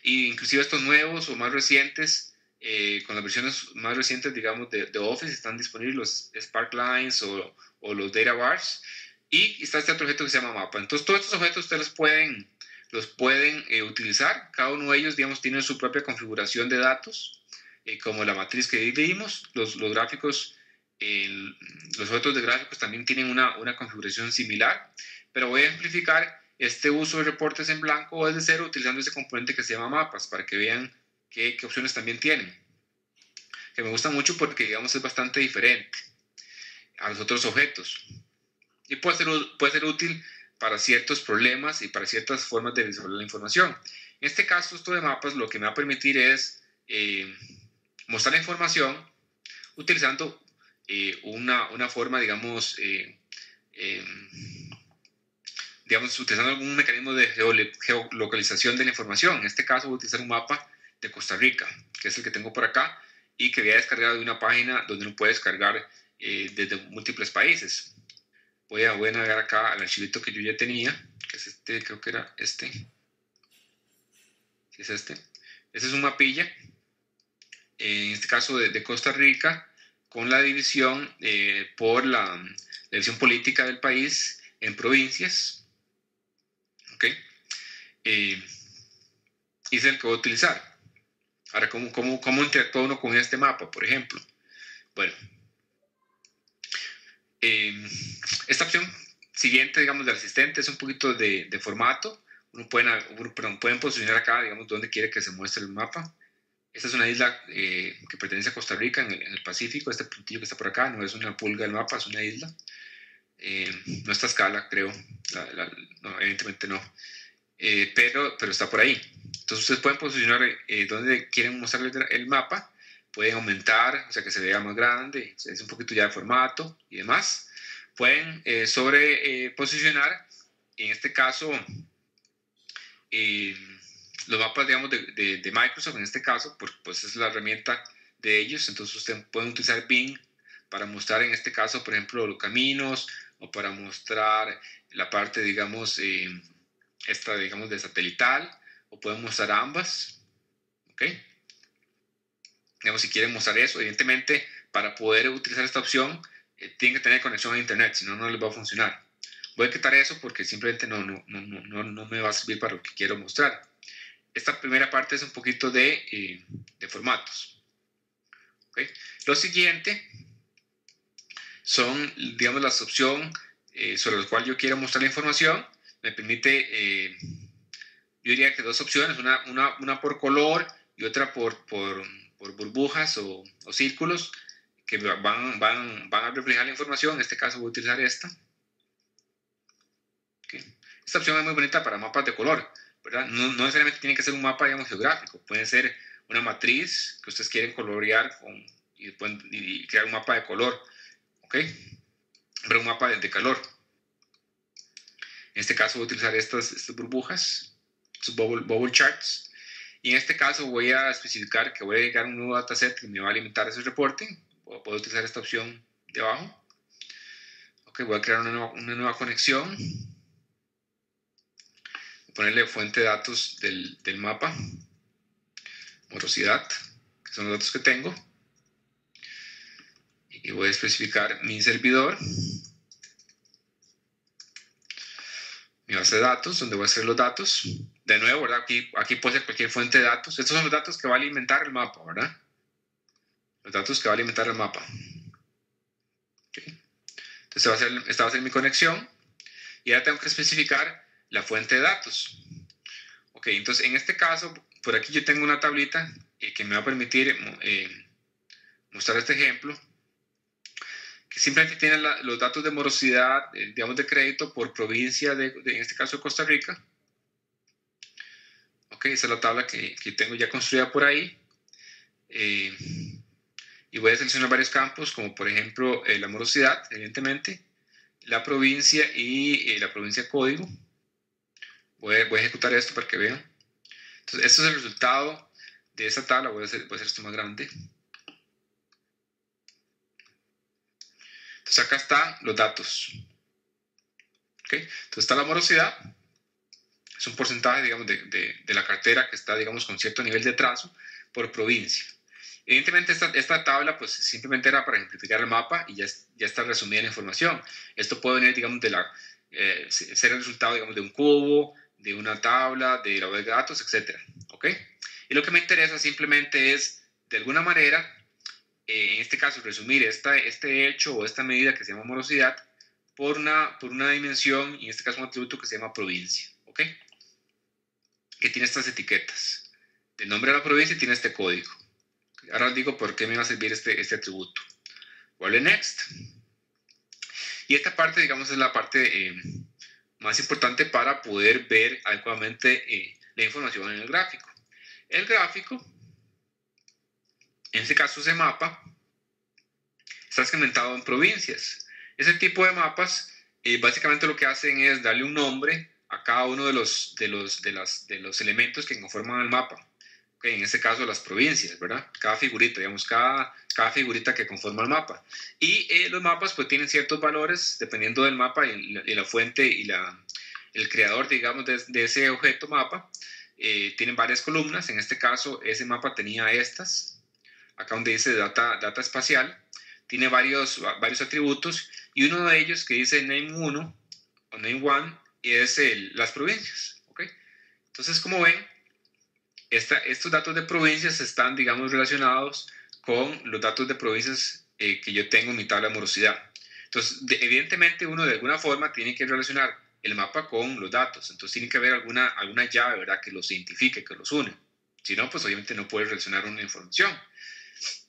Y inclusive estos nuevos o más recientes, con las versiones más recientes, digamos, de Office, están disponibles los Sparklines o los Data Bars. Y está este otro objeto que se llama mapa. Entonces, todos estos objetos ustedes los pueden utilizar. Cada uno de ellos, digamos, tiene su propia configuración de datos, como la matriz que vimos. Los gráficos, los objetos de gráficos también tienen una configuración similar. Pero voy a ejemplificar este uso de reportes en blanco o desde cero utilizando ese componente que se llama mapas, para que vean qué opciones también tienen. Que me gusta mucho porque, digamos, es bastante diferente a los otros objetos. Y puede ser útil para ciertos problemas y para ciertas formas de visualizar la información. En este caso, esto de mapas lo que me va a permitir es mostrar la información utilizando una forma, digamos, utilizando algún mecanismo de geolocalización de la información. En este caso voy a utilizar un mapa de Costa Rica, que es el que tengo por acá, y que había descargado de una página donde uno puede descargar desde múltiples países. Voy a navegar acá al archivito que yo ya tenía, que es este, creo que era este. ¿Sí es este? Este es un mapilla, en este caso de Costa Rica, con la división por la división política del país en provincias. ¿Ok? Y es el que voy a utilizar. Ahora, ¿cómo interactúa uno con este mapa, por ejemplo? Bueno, esta opción siguiente, digamos, del asistente es un poquito de formato. Pueden posicionar acá, digamos, donde quiere que se muestre el mapa. Esta es una isla que pertenece a Costa Rica en el Pacífico. Este puntillo que está por acá no es una pulga del mapa, es una isla. No está a escala, creo. No, evidentemente no. Pero está por ahí. Entonces ustedes pueden posicionar donde quieren mostrar el mapa. Pueden aumentar, o sea que se vea más grande, es un poquito ya de formato y demás. Pueden sobreposicionar, en este caso, los mapas, digamos, de Microsoft, en este caso, pues es la herramienta de ellos. Entonces ustedes pueden utilizar Bing para mostrar, en este caso, por ejemplo, los caminos, o para mostrar la parte, digamos, esta, digamos, de satelital, o pueden mostrar ambas, ¿ok? Digamos, si quieren mostrar eso, evidentemente, para poder utilizar esta opción, tienen que tener conexión a internet, si no, no les va a funcionar. Voy a quitar eso porque simplemente no me va a servir para lo que quiero mostrar. Esta primera parte es un poquito de formatos. ¿Okay? Lo siguiente son, digamos, las opciones sobre las cuales yo quiero mostrar la información. Me permite, yo diría que dos opciones, una por color y otra por burbujas o círculos que van a reflejar la información. En este caso voy a utilizar esta. ¿Okay? Esta opción es muy bonita para mapas de color, ¿verdad? No necesariamente tiene que ser un mapa, digamos, geográfico. Puede ser una matriz que ustedes quieren colorear y crear un mapa de color, ¿ok? Pero un mapa de calor. En este caso voy a utilizar estas burbujas, estos bubble charts. Y en este caso voy a especificar que voy a agregar un nuevo dataset que me va a alimentar ese reporte. Puedo utilizar esta opción de abajo. Ok, voy a crear una nueva conexión. Ponerle fuente de datos del mapa, morosidad, que son los datos que tengo. Y voy a especificar mi servidor, mi base de datos, donde voy a hacer los datos. De nuevo, ¿verdad? Aquí puede ser cualquier fuente de datos. Estos son los datos que va a alimentar el mapa, ¿verdad? Los datos que va a alimentar el mapa. Okay. Entonces esta va a ser mi conexión. Y ahora tengo que especificar la fuente de datos. Ok, entonces en este caso, por aquí yo tengo una tablita que me va a permitir mostrar este ejemplo, que simplemente tiene los datos de morosidad, digamos, de crédito por provincia, en este caso de Costa Rica. Ok, esa es la tabla que tengo ya construida por ahí. Y voy a seleccionar varios campos, como por ejemplo la morosidad, evidentemente, la provincia y la provincia código. Voy a ejecutar esto para que vean. Entonces, este es el resultado de esta tabla. Voy a hacer esto más grande. Entonces, acá están los datos. ¿Okay? Entonces, está la morosidad. Es un porcentaje, digamos, de la cartera que está, digamos, con cierto nivel de trazo por provincia. Evidentemente, esta tabla, pues, simplemente era para ejemplificar el mapa y ya está resumida la información. Esto puede venir, digamos, ser el resultado, digamos, de un cubo, de una tabla, de la base de datos, etc. ¿Ok? Y lo que me interesa simplemente es, de alguna manera, en este caso, resumir este hecho o esta medida que se llama morosidad por una dimensión, y en este caso un atributo que se llama provincia. ¿Ok? Que tiene estas etiquetas. El nombre de la provincia tiene este código. Ahora os digo por qué me va a servir este atributo. Vuelve Next. Y esta parte, digamos, es la parte más importante para poder ver adecuadamente la información en el gráfico. El gráfico, en este caso ese mapa, está segmentado en provincias. Ese tipo de mapas básicamente lo que hacen es darle un nombre a cada uno de los elementos que conforman el mapa. Okay, en este caso las provincias, ¿verdad? Cada figurita, digamos, cada figurita que conforma el mapa. Y los mapas pues tienen ciertos valores dependiendo del mapa y la fuente y el creador, digamos, de ese objeto mapa. Tienen varias columnas. En este caso ese mapa tenía estas, acá donde dice data espacial, tiene varios atributos, y uno de ellos que dice name 1 o name 1 es las provincias. ¿Okay? Entonces, como ven, estos datos de provincias están, digamos, relacionados con los datos de provincias que yo tengo en mi tabla de morosidad. Entonces, evidentemente uno de alguna forma tiene que relacionar el mapa con los datos. Entonces tiene que haber alguna llave, ¿verdad?, que los identifique, que los une. Si no, pues obviamente no puedes relacionar una información.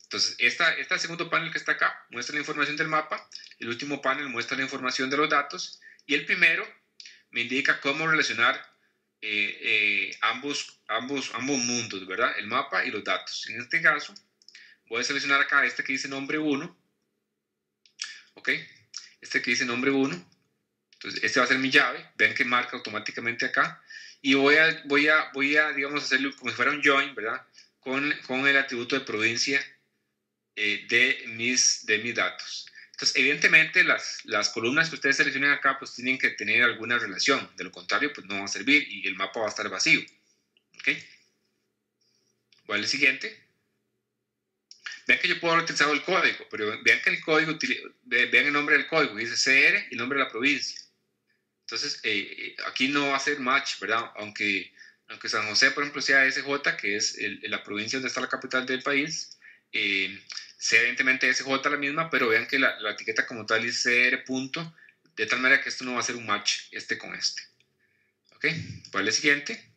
Entonces, este segundo panel que está acá muestra la información del mapa, el último panel muestra la información de los datos, y el primero me indica cómo relacionar ambos mundos, ¿verdad? El mapa y los datos. En este caso, voy a seleccionar acá este que dice nombre 1, ¿ok? Este que dice nombre 1, entonces este va a ser mi llave, ven que marca automáticamente acá, y voy a digamos, hacerlo como si fuera un join, ¿verdad? Con el atributo de provincia de mis datos. Entonces, evidentemente, las columnas que ustedes seleccionen acá, pues tienen que tener alguna relación. De lo contrario, pues no va a servir y el mapa va a estar vacío. ¿Ok? Voy al siguiente. Vean que yo puedo haber utilizado el código, pero vean que el código, vean el nombre del código, dice CR y el nombre de la provincia. Entonces, aquí no va a ser match, ¿verdad? Aunque San José, por ejemplo, sea SJ, que es la provincia donde está la capital del país, sea evidentemente SJ la misma, pero vean que la etiqueta como tal dice CR punto, de tal manera que esto no va a ser un match con este. ¿Ok? Para el siguiente.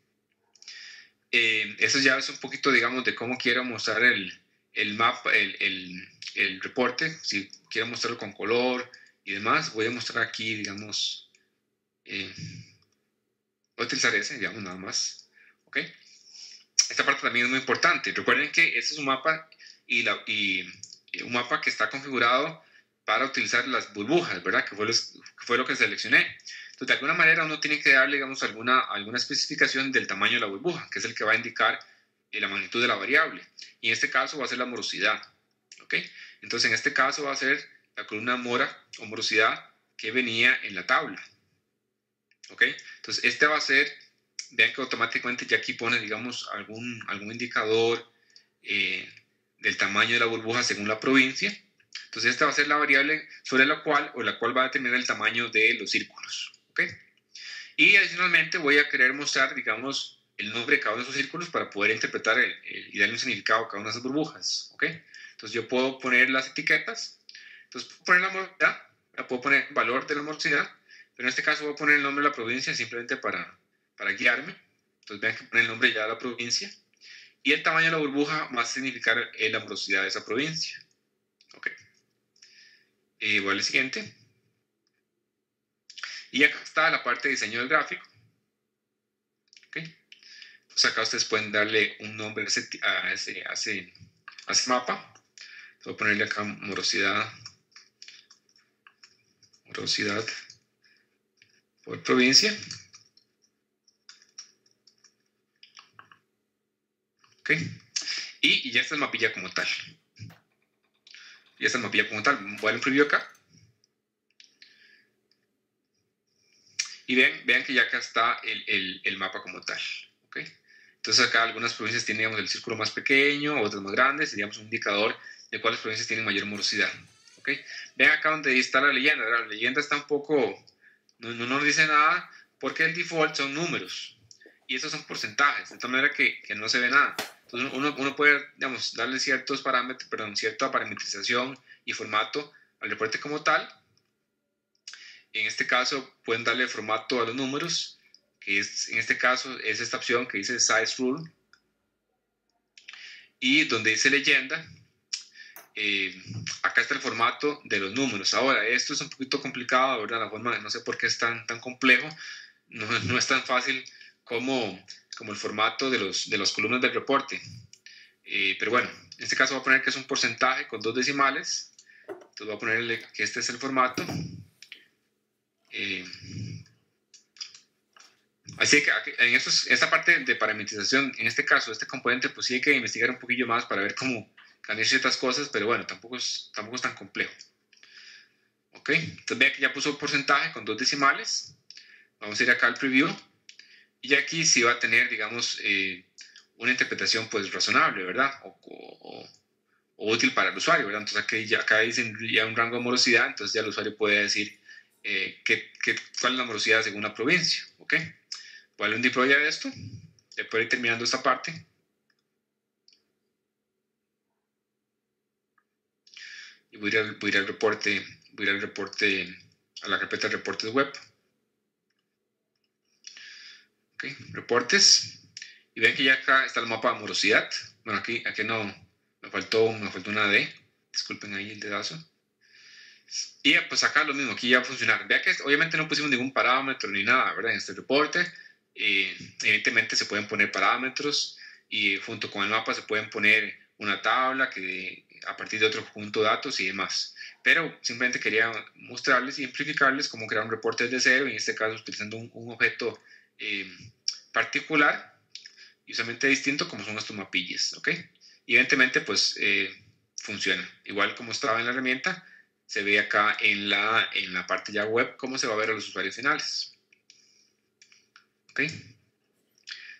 Eso ya es un poquito, digamos, de cómo quiero mostrar el mapa, el reporte. Si quiero mostrarlo con color y demás, voy a mostrar aquí, digamos, voy a utilizar ese, digamos, nada más. ¿Ok? Esta parte también es muy importante. Recuerden que este es un mapa y un mapa que está configurado para utilizar las burbujas, ¿verdad? Que fue lo que seleccioné. Entonces, de alguna manera uno tiene que darle, digamos, alguna especificación del tamaño de la burbuja, que es el que va a indicar la magnitud de la variable. Y en este caso va a ser la morosidad. ¿Ok? Entonces, en este caso va a ser la columna mora o morosidad que venía en la tabla. ¿Ok? Entonces, este va a ser, vean que automáticamente ya aquí pone, digamos, algún indicador del tamaño de la burbuja según la provincia. Entonces, esta va a ser la variable sobre la cual va a determinar el tamaño de los círculos. ¿Ok? Y adicionalmente voy a querer mostrar, digamos, el nombre de cada uno de esos círculos para poder interpretar y darle un significado a cada una de esas burbujas. ¿Ok? Entonces, yo puedo poner las etiquetas. Entonces, puedo poner la morosidad, puedo poner el valor de la morosidad, pero en este caso voy a poner el nombre de la provincia simplemente para guiarme. Entonces, vean que pone el nombre ya de la provincia. Y el tamaño de la burbuja va a significar la morosidad de esa provincia. Ok. Voy al siguiente. Y acá está la parte de diseño del gráfico. Ok. Pues acá ustedes pueden darle un nombre a ese mapa. Voy a ponerle acá morosidad por provincia. Ok. Y ya está el mapilla como tal. Voy a un preview acá. Y vean que ya acá está el mapa como tal. ¿Okay? Entonces acá algunas provincias tienen, digamos, el círculo más pequeño, otras más grandes, digamos un indicador de cuáles provincias tienen mayor morosidad. ¿Okay? Vean acá donde está la leyenda. La leyenda está un poco, no nos dice nada porque el default son números. Y esos son porcentajes, de tal manera que no se ve nada. Entonces uno puede, digamos, darle ciertos parámetros, cierta parametrización y formato al reporte como tal. En este caso pueden darle formato a los números, que es, en este caso es esta opción que dice Size Rule, y donde dice leyenda, acá está el formato de los números. Ahora, esto es un poquito complicado, ¿verdad? La forma, no sé por qué es tan complejo, no es tan fácil como como el formato de las columnas del reporte. Pero bueno, en este caso voy a poner que es un porcentaje con 2 decimales. Entonces voy a ponerle que este es el formato. Así que en esta parte de parametrización, en este caso, este componente, pues sí hay que investigar un poquillo más para ver cómo cambiar ciertas cosas, pero bueno, tampoco es tan complejo. Ok, entonces vean que ya puso porcentaje con 2 decimales. Vamos a ir acá al preview. Y aquí sí va a tener, digamos, una interpretación pues razonable, ¿verdad? O útil para el usuario, ¿verdad? Entonces acá dicen ya un rango de morosidad, entonces ya el usuario puede decir cuál es la morosidad según la provincia, ¿ok? Voy a darle un deploy a esto, después de ir terminando esta parte. Y voy a ir al reporte, a la carpeta de reportes web. Ok, reportes. Y ven que ya acá está el mapa de morosidad. Bueno, aquí no, me faltó una D. Disculpen ahí el dedazo. Y pues acá lo mismo, aquí ya va a funcionar. Vea que obviamente no pusimos ningún parámetro ni nada, ¿verdad? En este reporte, evidentemente se pueden poner parámetros y junto con el mapa se pueden poner una tabla a partir de otro conjunto de datos y demás. Pero simplemente quería mostrarles y ejemplificarles cómo crear un reporte desde cero, en este caso utilizando un objeto particular y usualmente distinto como son estos mapillas, ¿ok? Y evidentemente pues funciona. Igual como estaba en la herramienta, se ve acá en la parte ya web cómo se va a ver a los usuarios finales. ¿Ok?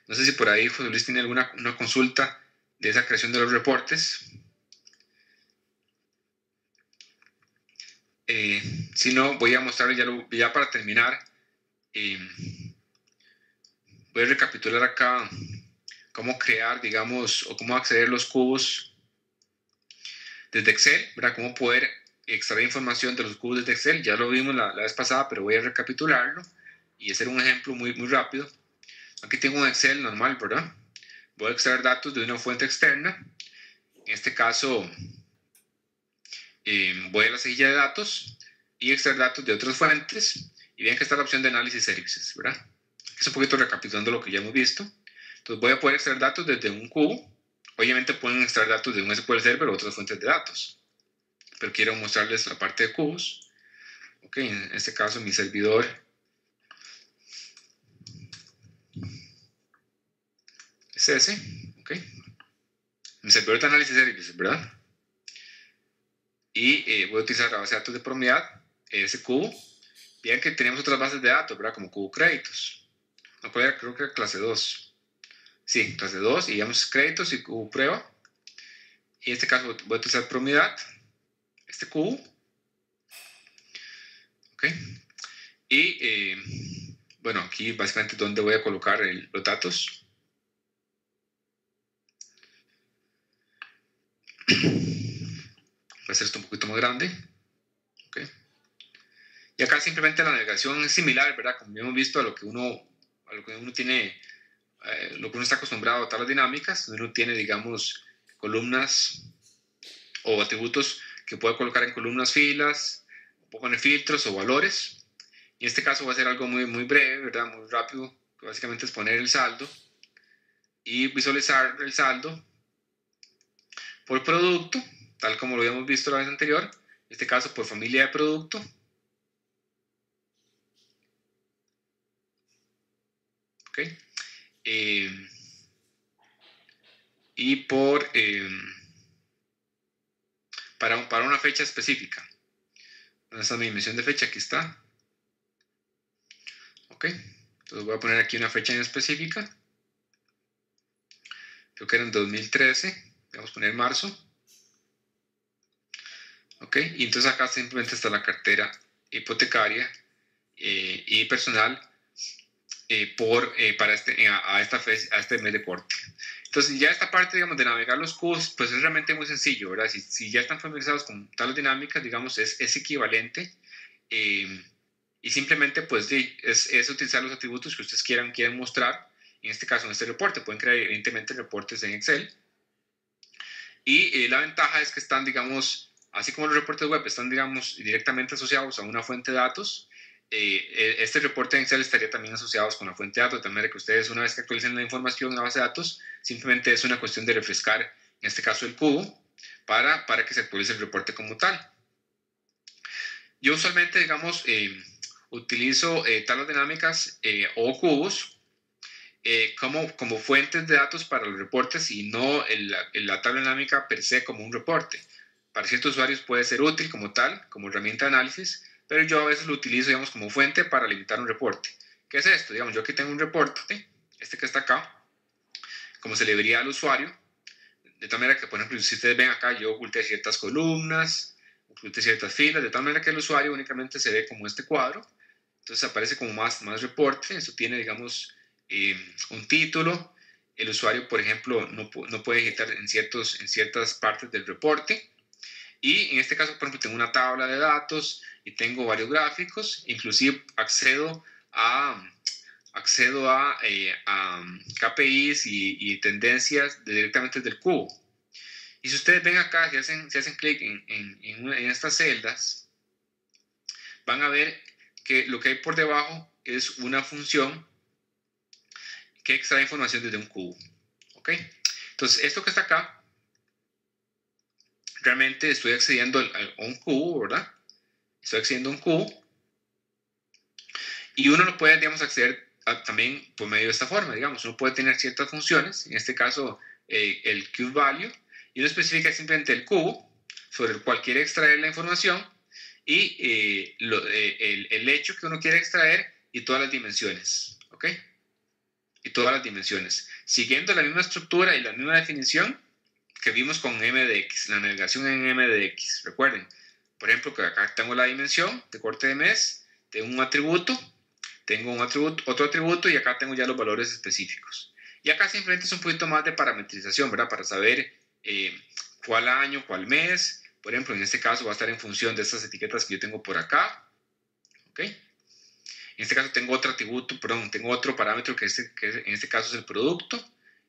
No sé si por ahí José Luis tiene alguna consulta de esa creación de los reportes. Si no, voy a mostrarles ya para terminar. Voy a recapitular acá cómo crear, digamos, o cómo acceder a los cubos desde Excel, ¿verdad? Cómo poder extraer información de los cubos desde Excel. Ya lo vimos la vez pasada, pero voy a recapitularlo y hacer un ejemplo muy rápido. Aquí tengo un Excel normal, ¿verdad? Voy a extraer datos de una fuente externa. En este caso, voy a la cejilla de datos y extraer datos de otras fuentes. Y vean que está la opción de análisis services, ¿verdad? Es un poquito recapitulando lo que ya hemos visto. Entonces voy a poder extraer datos desde un cubo. Obviamente pueden extraer datos de un SQL Server o otras fuentes de datos. Pero quiero mostrarles la parte de cubos. Ok, en este caso mi servidor es ese. Ok. Mi servidor de análisis services, ¿verdad? Y voy a utilizar la base de datos de propiedad, ese cubo. Vean que tenemos otras bases de datos, ¿verdad? Como cubo créditos. No, creo que era clase 2. Sí, clase 2, y digamos créditos y cubo prueba. Y en este caso voy a utilizar propiedad, este cubo. Ok. Y bueno, aquí básicamente donde voy a colocar los datos. Voy a hacer esto un poquito más grande. Okay. Y acá simplemente la navegación es similar, ¿verdad? Como ya hemos visto a lo que uno tiene, lo que uno está acostumbrado a tablas dinámicas, donde uno tiene, digamos, columnas o atributos que puede colocar en columnas, filas, puede poner filtros o valores. Y en este caso va a ser algo muy breve, ¿verdad? Muy rápido, que básicamente es poner el saldo y visualizar el saldo por producto, tal como lo habíamos visto la vez anterior, en este caso por familia de producto. ¿Ok? Y para una fecha específica. ¿Dónde está mi dimensión de fecha? Aquí está. Ok, entonces voy a poner aquí una fecha en específica. Creo que era en 2013. Vamos a poner marzo. Ok, y entonces acá simplemente está la cartera hipotecaria y personal para este mes de corte. Entonces ya esta parte, digamos, de navegar los cubos, pues es realmente muy sencillo, ¿verdad? Si ya están familiarizados con tablas dinámicas, digamos, es equivalente. Y simplemente, pues, es utilizar los atributos que ustedes quieran mostrar. En este caso, en este reporte, pueden crear evidentemente reportes en Excel. Y la ventaja es que están, digamos, así como los reportes web están, digamos, directamente asociados a una fuente de datos, este reporte en Excel estaría también asociado con la fuente de datos, de tal manera que ustedes, una vez que actualicen la información en la base de datos, simplemente es una cuestión de refrescar, en este caso el cubo, para que se actualice el reporte como tal. Yo usualmente, digamos, utilizo tablas dinámicas o cubos como fuentes de datos para los reportes y no la tabla dinámica per se como un reporte. Para ciertos usuarios puede ser útil como tal, como herramienta de análisis, pero yo a veces lo utilizo, digamos, como fuente para limitar un reporte. ¿Qué es esto? Digamos, yo aquí tengo un reporte, este que está acá, como se le vería al usuario, de tal manera que, por ejemplo, si ustedes ven acá, yo oculté ciertas columnas, oculté ciertas filas, de tal manera que el usuario únicamente se ve como este cuadro, entonces aparece como más reporte, eso tiene, digamos, un título, el usuario, por ejemplo, no puede editar en ciertas partes del reporte, y en este caso, por ejemplo, tengo una tabla de datos y tengo varios gráficos, inclusive accedo a KPIs y tendencias directamente del cubo. Y si ustedes ven acá, si hacen clic en estas celdas, van a ver que lo que hay por debajo es una función que extrae información desde un cubo. ¿Ok? Entonces, esto que está acá, realmente estoy accediendo a un cubo, ¿verdad? Estoy accediendo a un cubo. Y uno lo puede, digamos, acceder también por medio de esta forma, digamos. Uno puede tener ciertas funciones, en este caso el cube value, y uno especifica simplemente el cubo sobre el cual quiere extraer la información y el hecho que uno quiere extraer y todas las dimensiones, ¿ok? Y todas las dimensiones, siguiendo la misma estructura y la misma definición que vimos con MDX, la navegación en MDX. Recuerden, por ejemplo, que acá tengo la dimensión de corte de mes, tengo un atributo, otro atributo y acá tengo ya los valores específicos. Y acá simplemente es un poquito más de parametrización, ¿verdad? Para saber cuál año, cuál mes. Por ejemplo, en este caso va a estar en función de estas etiquetas que yo tengo por acá. ¿Ok? En este caso tengo otro atributo, perdón, tengo otro parámetro que en este caso es el producto.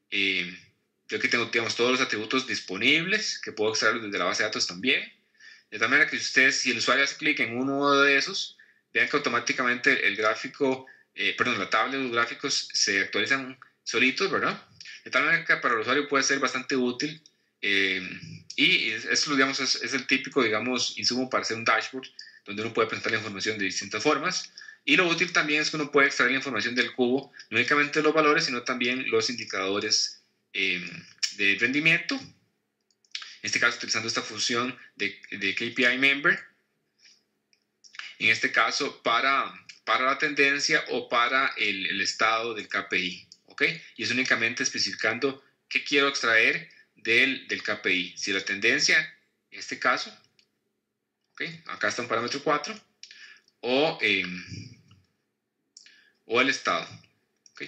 Yo aquí tengo, digamos, todos los atributos disponibles que puedo extraerlos desde la base de datos también. De tal manera que si el usuario hace clic en uno de esos, vean que automáticamente el gráfico, la tabla de los gráficos se actualizan solitos, ¿verdad? De tal manera que para el usuario puede ser bastante útil. Y eso, digamos, es el típico, digamos, insumo para hacer un dashboard, donde uno puede presentar la información de distintas formas. Y lo útil también es que uno puede extraer la información del cubo, no únicamente los valores, sino también los indicadores de rendimiento. En este caso, utilizando esta función de KPI member, en este caso para la tendencia o para el estado del KPI, ¿ok? Y es únicamente especificando qué quiero extraer del KPI. Si la tendencia, en este caso, ¿ok? Acá está un parámetro 4, o el estado, ¿ok?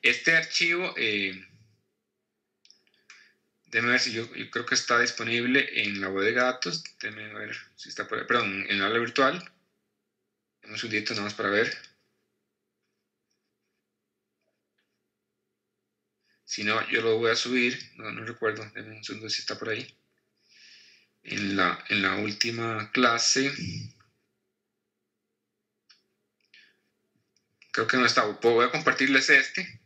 Este archivo, déjenme ver si yo creo que está disponible en la bodega de datos. Déjenme ver si está por ahí, perdón, en la aula virtual. Dame un segundito nada más para ver. Si no, yo lo voy a subir. No recuerdo. Déjenme un segundo si está por ahí. En la última clase. Creo que no está. Voy a compartirles este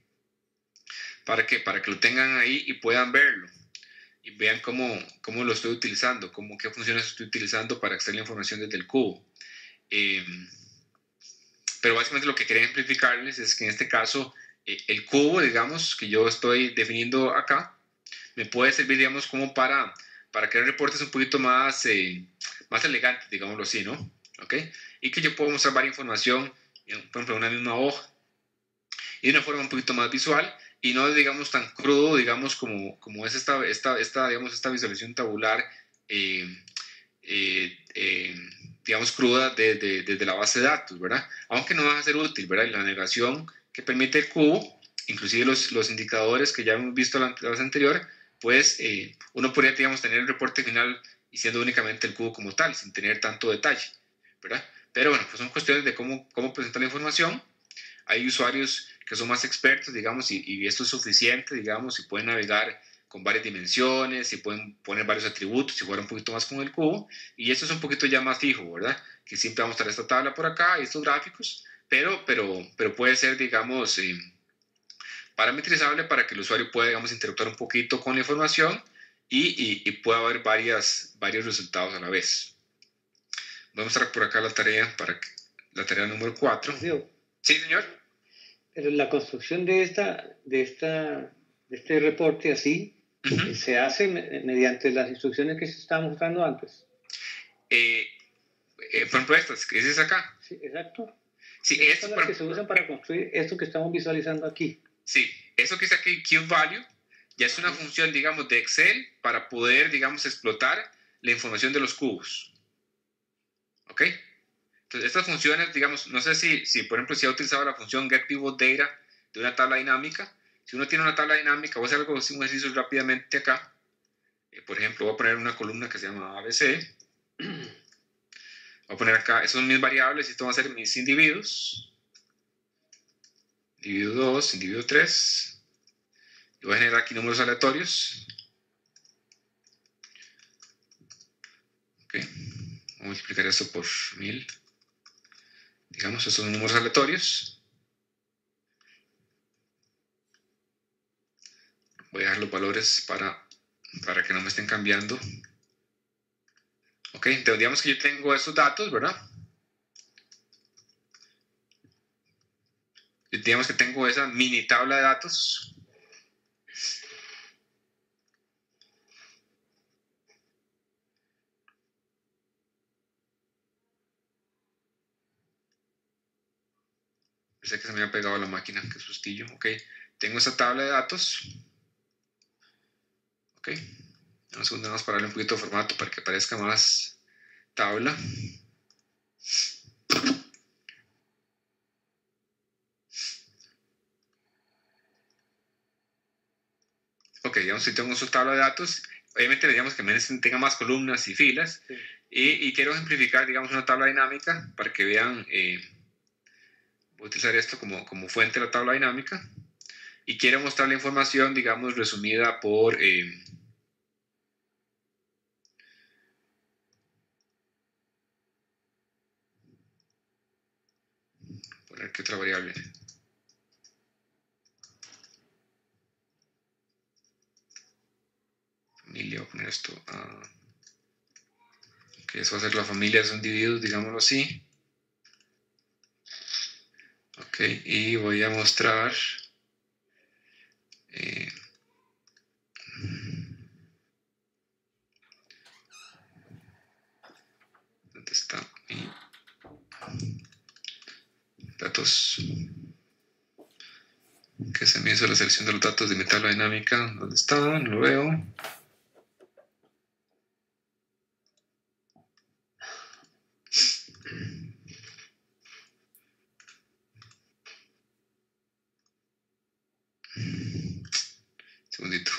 para que lo tengan ahí y puedan verlo. Y vean cómo lo estoy utilizando, qué funciones estoy utilizando para extraer la información desde el cubo. Pero básicamente lo que quería ejemplificarles es que en este caso el cubo, digamos, que yo estoy definiendo acá, me puede servir, digamos, como para crear reportes un poquito más elegantes, digámoslo así, ¿no? ¿Ok? Y que yo puedo mostrar varias información, por ejemplo, en una misma hoja, y de una forma un poquito más visual, y no, digamos, tan crudo, digamos, como es esta visualización tabular, digamos, cruda desde la base de datos, ¿verdad? Aunque no va a ser útil, ¿verdad? Y la navegación que permite el cubo, inclusive los indicadores que ya hemos visto en la clase anterior, pues uno podría, digamos, tener el reporte final y siendo únicamente el cubo como tal, sin tener tanto detalle, ¿verdad? Pero bueno, pues son cuestiones de cómo presentar la información. Hay usuarios que son más expertos, digamos, y esto es suficiente, digamos, y pueden navegar con varias dimensiones, y pueden poner varios atributos y jugar un poquito más con el cubo. Y esto es un poquito ya más fijo, ¿verdad? Que siempre vamos a estar esta tabla por acá y estos gráficos, pero puede ser, digamos, parametrizable para que el usuario pueda, digamos, interactuar un poquito con la información y pueda ver varios resultados a la vez. Voy a mostrar por acá la tarea, la tarea número 4. Sí, señor. Pero la construcción de este reporte así se hace mediante las instrucciones que se estaban mostrando antes. Por ejemplo, esa es acá. Sí, exacto. Sí, estas son las que se usan para construir esto que estamos visualizando aquí. Sí, eso que está aquí, CubeValue, ya es una función, digamos, de Excel para poder, digamos, explotar la información de los cubos. ¿Ok? Entonces, estas funciones, digamos, no sé si por ejemplo, si ha utilizado la función getPivotData de una tabla dinámica. Si uno tiene una tabla dinámica, voy a hacer algo, un ejercicio rápidamente acá. Por ejemplo, voy a poner una columna que se llama ABC. Voy a poner acá, esos son mis variables y esto van a ser mis individuos. Individuo 2, individuo 3. Y voy a generar aquí números aleatorios. Ok. Voy a multiplicar esto por 1000. Digamos, estos son números aleatorios. Voy a dejar los valores para que no me estén cambiando. Ok, entonces digamos que yo tengo estos datos, ¿verdad? Y digamos que tengo esa mini tabla de datos. Pensé que se me había pegado a la máquina, qué sustillo. Ok, tengo esta tabla de datos. Ok, un segundo más para darle un poquito de formato para que parezca más tabla. Ok, digamos que tengo su tabla de datos. Obviamente, digamos que tenga más columnas y filas. Sí. Y quiero ejemplificar, digamos, una tabla dinámica para que vean. Voy a utilizar esto como fuente de la tabla dinámica. Y quiero mostrar la información, digamos, resumida por poner qué otra variable. Familia, voy a poner esto. Que eso va a ser la familia de los individuos, digámoslo así. Ok, y voy a mostrar ¿dónde está mi datos? Que se me hizo la selección de los datos de mi tabla dinámica. ¿Dónde está? No lo veo. Segundito.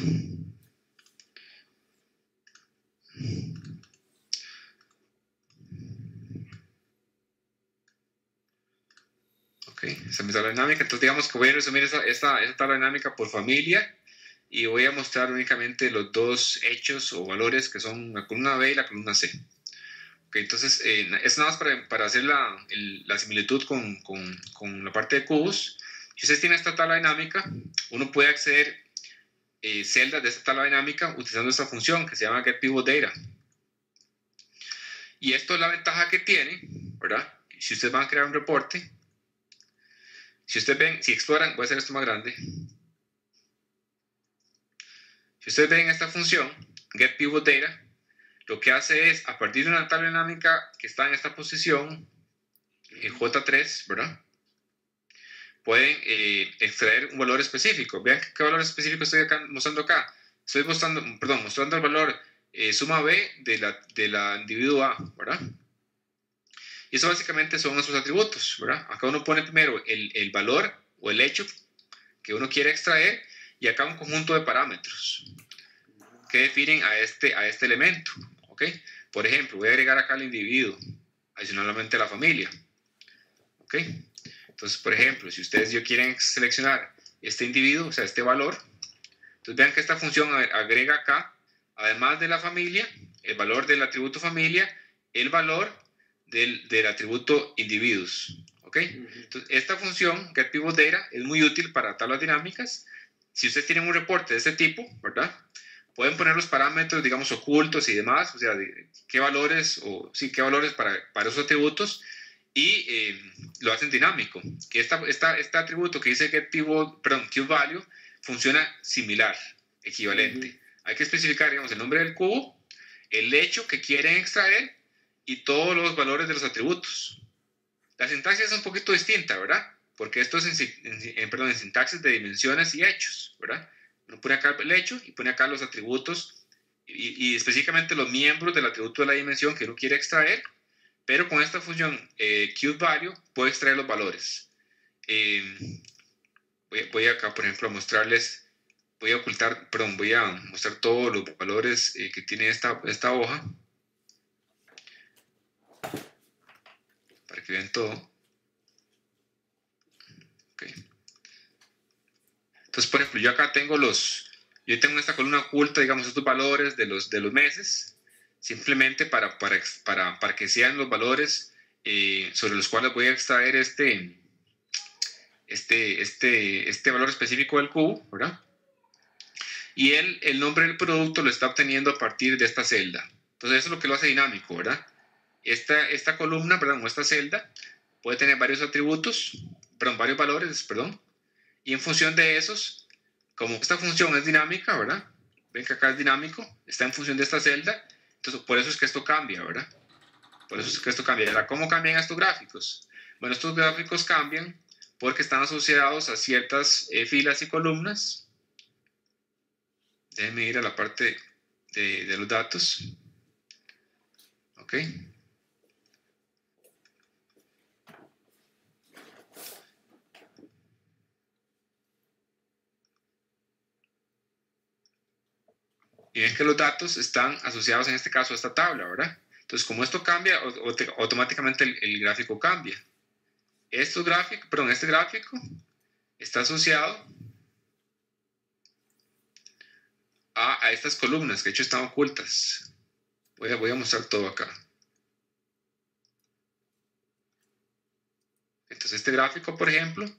Ok, esa es mi tabla dinámica. Entonces digamos que voy a resumir esta tabla dinámica por familia y voy a mostrar únicamente los dos hechos o valores que son la columna B y la columna C. Ok, entonces es nada más para hacer la similitud con la parte de cubos. Si ustedes tienen esta tabla dinámica, uno puede acceder celdas de esta tabla dinámica utilizando esta función que se llama getPivotData. Y esto es la ventaja que tiene, ¿verdad? Si ustedes van a crear un reporte, si ustedes ven, si exploran, voy a hacer esto más grande. Si ustedes ven esta función, getPivotData, lo que hace es, a partir de una tabla dinámica que está en esta posición, J3, ¿verdad? Pueden extraer un valor específico. Vean qué valor específico estoy mostrando acá. Estoy mostrando el valor suma B de la individuo A, ¿verdad? Y eso básicamente son esos atributos, ¿verdad? Acá uno pone primero el valor o el hecho que uno quiere extraer y acá un conjunto de parámetros que definen a este elemento, ¿ok? Por ejemplo, voy a agregar acá al individuo, adicionalmente a la familia, ¿ok? Entonces, por ejemplo, si ustedes quieren seleccionar este individuo, o sea, este valor, entonces Entonces vean que esta función agrega acá, además de la familia, el valor del atributo familia, el valor del atributo individuos. ¿Ok? Entonces esta función getPivotData es muy útil para tablas dinámicas. Si ustedes tienen un reporte de este tipo, ¿verdad? Pueden poner los parámetros, digamos, ocultos y demás, o sea, qué valores, qué valores para esos atributos, y lo hacen dinámico. Que este atributo que dice QValue funciona similar, equivalente. Hay que especificar, digamos, el nombre del cubo, el hecho que quieren extraer y todos los valores de los atributos. La sintaxis es un poquito distinta, ¿verdad? Porque esto es en sintaxis de dimensiones y hechos, ¿verdad? Uno pone acá el hecho y pone acá los atributos y específicamente los miembros del atributo de la dimensión que uno quiere extraer, pero con esta función QValue puedo extraer los valores. Voy acá, por ejemplo, a mostrarles, voy a mostrar todos los valores que tiene esta hoja para que vean todo. Okay. Entonces, por ejemplo, yo acá tengo yo tengo esta columna oculta, digamos, estos valores de los meses, simplemente para que sean los valores sobre los cuales voy a extraer este valor específico del cubo, ¿verdad? Y el nombre del producto lo está obteniendo a partir de esta celda. Entonces, eso es lo que lo hace dinámico, ¿verdad? Esta columna, perdón, o esta celda, puede tener varios atributos, varios valores, y en función de esos, como esta función es dinámica, ¿verdad? Ven que acá es dinámico, está en función de esta celda, entonces por eso es que esto cambia, ¿verdad? Por eso es que esto cambia. Ahora, ¿cómo cambian estos gráficos? Bueno, estos gráficos cambian porque están asociados a ciertas filas y columnas. Déjenme ir a la parte de los datos. ¿Ok? Y ven que los datos están asociados en este caso a esta tabla, ¿verdad? Entonces, como esto cambia, automáticamente el gráfico cambia. Este gráfico está asociado a estas columnas que de hecho están ocultas. Voy a mostrar todo acá. Entonces, este gráfico, por ejemplo,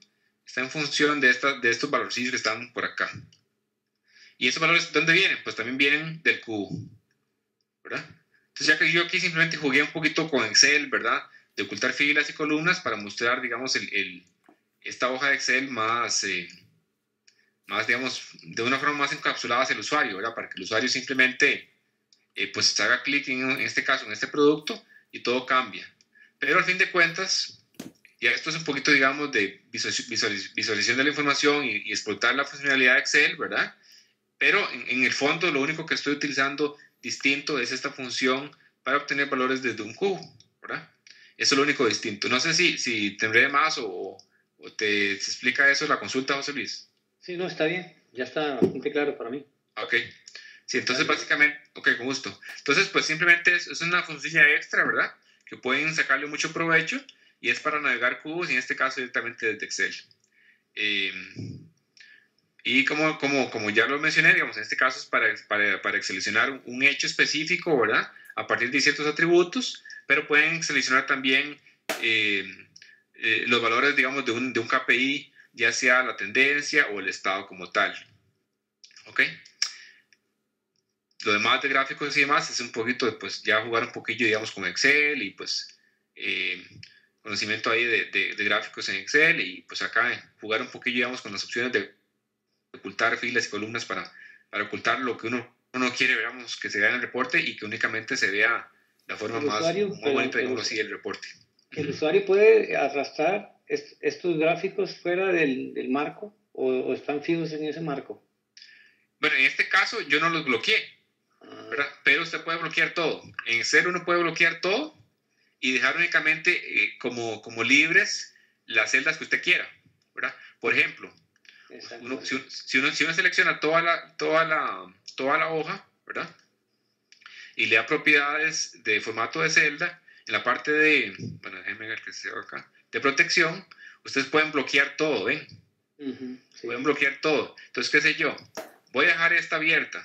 está en función de estos valorcillos que están por acá. ¿Y esos valores dónde vienen? Pues también vienen del cubo, ¿verdad? Entonces, ya que yo aquí simplemente jugué un poquito con Excel, ¿verdad? De ocultar filas y columnas para mostrar, digamos, esta hoja de Excel más, digamos, de una forma más encapsulada hacia el usuario, ¿verdad? Para que el usuario simplemente, pues, haga clic en este caso, en este producto, y todo cambia. Pero al fin de cuentas, ya esto es un poquito, digamos, de visualización de la información y explotar la funcionalidad de Excel, ¿verdad? Pero en el fondo lo único que estoy utilizando distinto es esta función para obtener valores desde un cubo, ¿verdad? Eso es lo único distinto. No sé si tendré más o te explica eso la consulta, José Luis. Sí, no, está bien. Ya está bastante claro para mí. Ok. Sí, entonces básicamente, ok, con gusto. Entonces, pues simplemente es una función extra, ¿verdad? Que pueden sacarle mucho provecho y es para navegar cubos y en este caso directamente desde Excel. Y como ya lo mencioné, digamos, en este caso es para seleccionar un hecho específico, ¿verdad? A partir de ciertos atributos, pero pueden seleccionar también los valores, digamos, de un KPI, ya sea la tendencia o el estado como tal. ¿Ok? Lo demás de gráficos y demás es un poquito, pues, ya jugar un poquillo, digamos, con Excel y, pues, conocimiento ahí de gráficos en Excel y, pues, acá jugar un poquillo, digamos, con las opciones de ocultar filas y columnas para ocultar lo que uno quiere, veamos, que se vea en el reporte y que únicamente se vea la forma más bonita, digamos así, el reporte. ¿El usuario puede arrastrar estos gráficos fuera del marco o están fijos en ese marco? Bueno, en este caso yo no los bloqueé, ¿verdad? Pero usted puede bloquear todo. En Excel uno puede bloquear todo y dejar únicamente como libres las celdas que usted quiera, ¿verdad? Por ejemplo, si uno selecciona toda la hoja, ¿verdad? Y le da propiedades de formato de celda, en la parte bueno, déjenme ver que se ve acá, de protección, ustedes pueden bloquear todo, ¿ven? Sí. Pueden bloquear todo. Entonces, qué sé yo, voy a dejar esta abierta,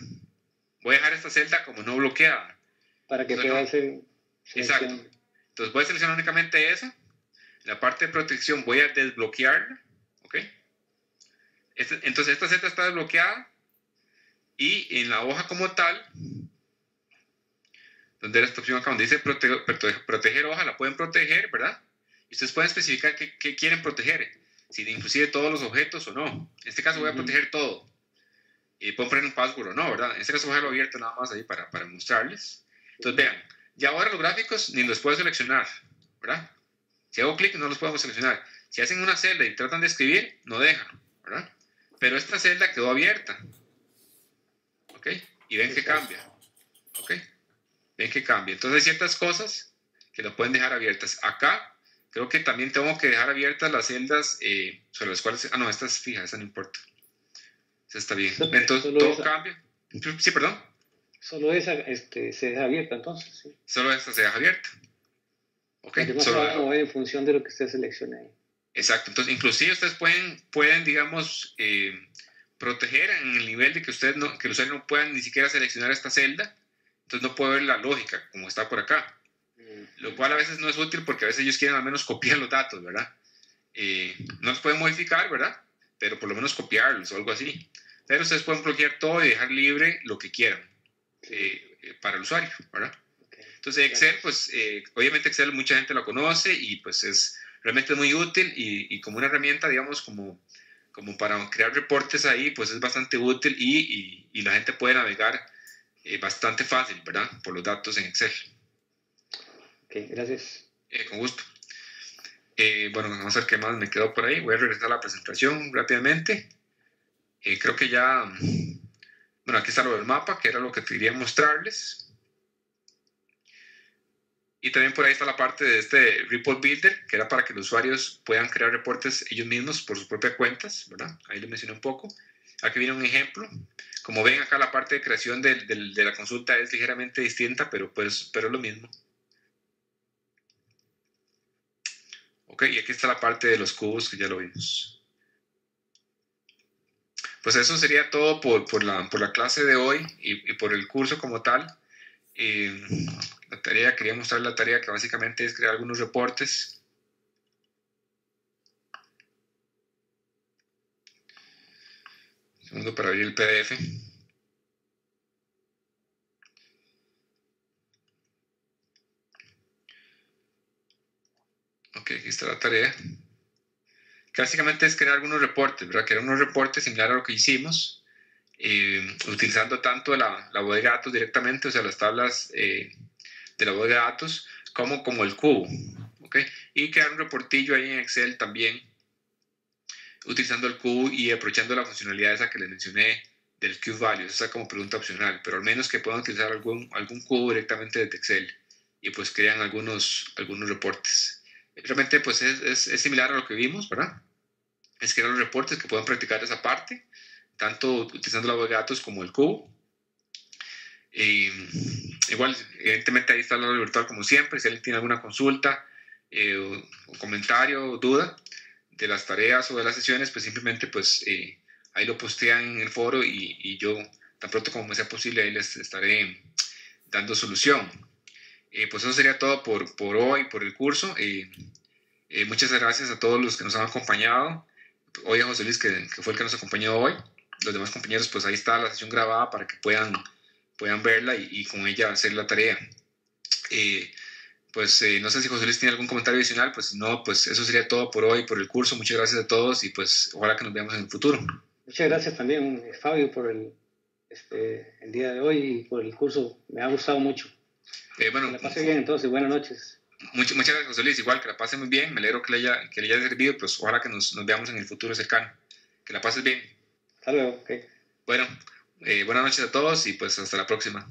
voy a dejar esta celda como no bloqueada. Para que pueda hacer selección. Exacto. Entonces voy a seleccionar únicamente esa. La parte de protección voy a desbloquearla. ¿Ok? Entonces esta celda está desbloqueada. Y en la hoja como tal, donde la esta opción acá donde dice proteger hoja, la pueden proteger, ¿verdad? Y ustedes pueden especificar qué quieren proteger. Si inclusive todos los objetos o no. En este caso voy a proteger todo. Y pueden poner un password o no, ¿verdad? En este caso voy a dejarlo abierto nada más ahí para mostrarles. Entonces vean, ya ahora los gráficos ni los puedo seleccionar, ¿verdad? Si hago clic no los podemos seleccionar. Si hacen una celda y tratan de escribir, no dejan, ¿verdad? Pero esta celda quedó abierta. ¿Ok? Y ven que cambia. ¿Ok? Ven que cambia. Entonces hay ciertas cosas que lo pueden dejar abiertas. Acá creo que también tengo que dejar abiertas las celdas sobre las cuales... Ah, no, esta es fija, esa no importa. Esa está bien. Entonces todo cambia. Sí, perdón. Solo esa se deja abierta entonces. ¿Sí? Solo esta se deja abierta. ¿Ok? No se va a mover en función de lo que usted seleccione ahí. Exacto. Entonces inclusive ustedes pueden digamos, proteger en el nivel de que el usuario no pueda ni siquiera seleccionar esta celda. Entonces no puede ver la lógica como está por acá. Lo cual a veces no es útil porque a veces ellos quieren al menos copiar los datos, ¿verdad? No los pueden modificar, ¿verdad? Pero por lo menos copiarlos o algo así. Pero ustedes pueden bloquear todo y dejar libre lo que quieran para el usuario, ¿verdad? Entonces Excel, pues obviamente Excel mucha gente lo conoce y pues realmente es muy útil y como una herramienta, digamos, como para crear reportes ahí, pues es bastante útil y la gente puede navegar bastante fácil, ¿verdad? Por los datos en Excel. Ok, gracias. Con gusto. Bueno, vamos a ver qué más me quedó por ahí. Voy a regresar a la presentación rápidamente. Creo que ya... Bueno, aquí está lo del mapa, que era lo que quería mostrarles. Y también por ahí está la parte de este Report Builder, que era para que los usuarios puedan crear reportes ellos mismos por sus propias cuentas, ¿verdad? Ahí lo mencioné un poco. Aquí viene un ejemplo. Como ven acá la parte de creación de la consulta es ligeramente distinta, pero es lo mismo. Ok, y aquí está la parte de los cubos que ya lo vimos. Pues eso sería todo por la clase de hoy y por el curso como tal. La tarea, quería mostrar la tarea que básicamente es crear algunos reportes. Un segundo para abrir el PDF. Ok, aquí está la tarea. Que básicamente es crear algunos reportes, ¿verdad? Crear unos reportes similar a lo que hicimos, utilizando tanto la bodega de datos directamente, o sea, las tablas de la bodega de datos, como el cubo, ¿ok? Y crear un reportillo ahí en Excel también, utilizando el cubo y aprovechando la funcionalidad esa que les mencioné del Cube Values, esa como pregunta opcional, pero al menos que puedan utilizar algún cubo directamente desde Excel y pues crean algunos reportes. Realmente pues es similar a lo que vimos, ¿verdad? Es crear los reportes que puedan practicar esa parte, tanto utilizando la base de datos como el cubo. Igual, evidentemente ahí está la aula virtual como siempre. Si alguien tiene alguna consulta o comentario o duda de las tareas o de las sesiones, pues simplemente pues ahí lo postean en el foro y yo tan pronto como me sea posible ahí les estaré dando solución. Pues eso sería todo por hoy, por el curso. Muchas gracias a todos los que nos han acompañado. Hoy a José Luis, que fue el que nos acompañó hoy. Los demás compañeros, pues ahí está la sesión grabada para que puedan verla y con ella hacer la tarea. No sé si José Luis tiene algún comentario adicional, pues si no, pues eso sería todo por hoy, por el curso. Muchas gracias a todos y pues ojalá que nos veamos en el futuro. Muchas gracias también, Fabio, por el día de hoy y por el curso. Me ha gustado mucho. Bueno, que la pase bien entonces, buenas noches. Muchas gracias, José Luis. Igual, que la pase muy bien. Me alegro que le haya servido. Pues ojalá que nos veamos en el futuro cercano. Que la pases bien. Hasta luego. Okay. Bueno, buenas noches a todos y pues hasta la próxima.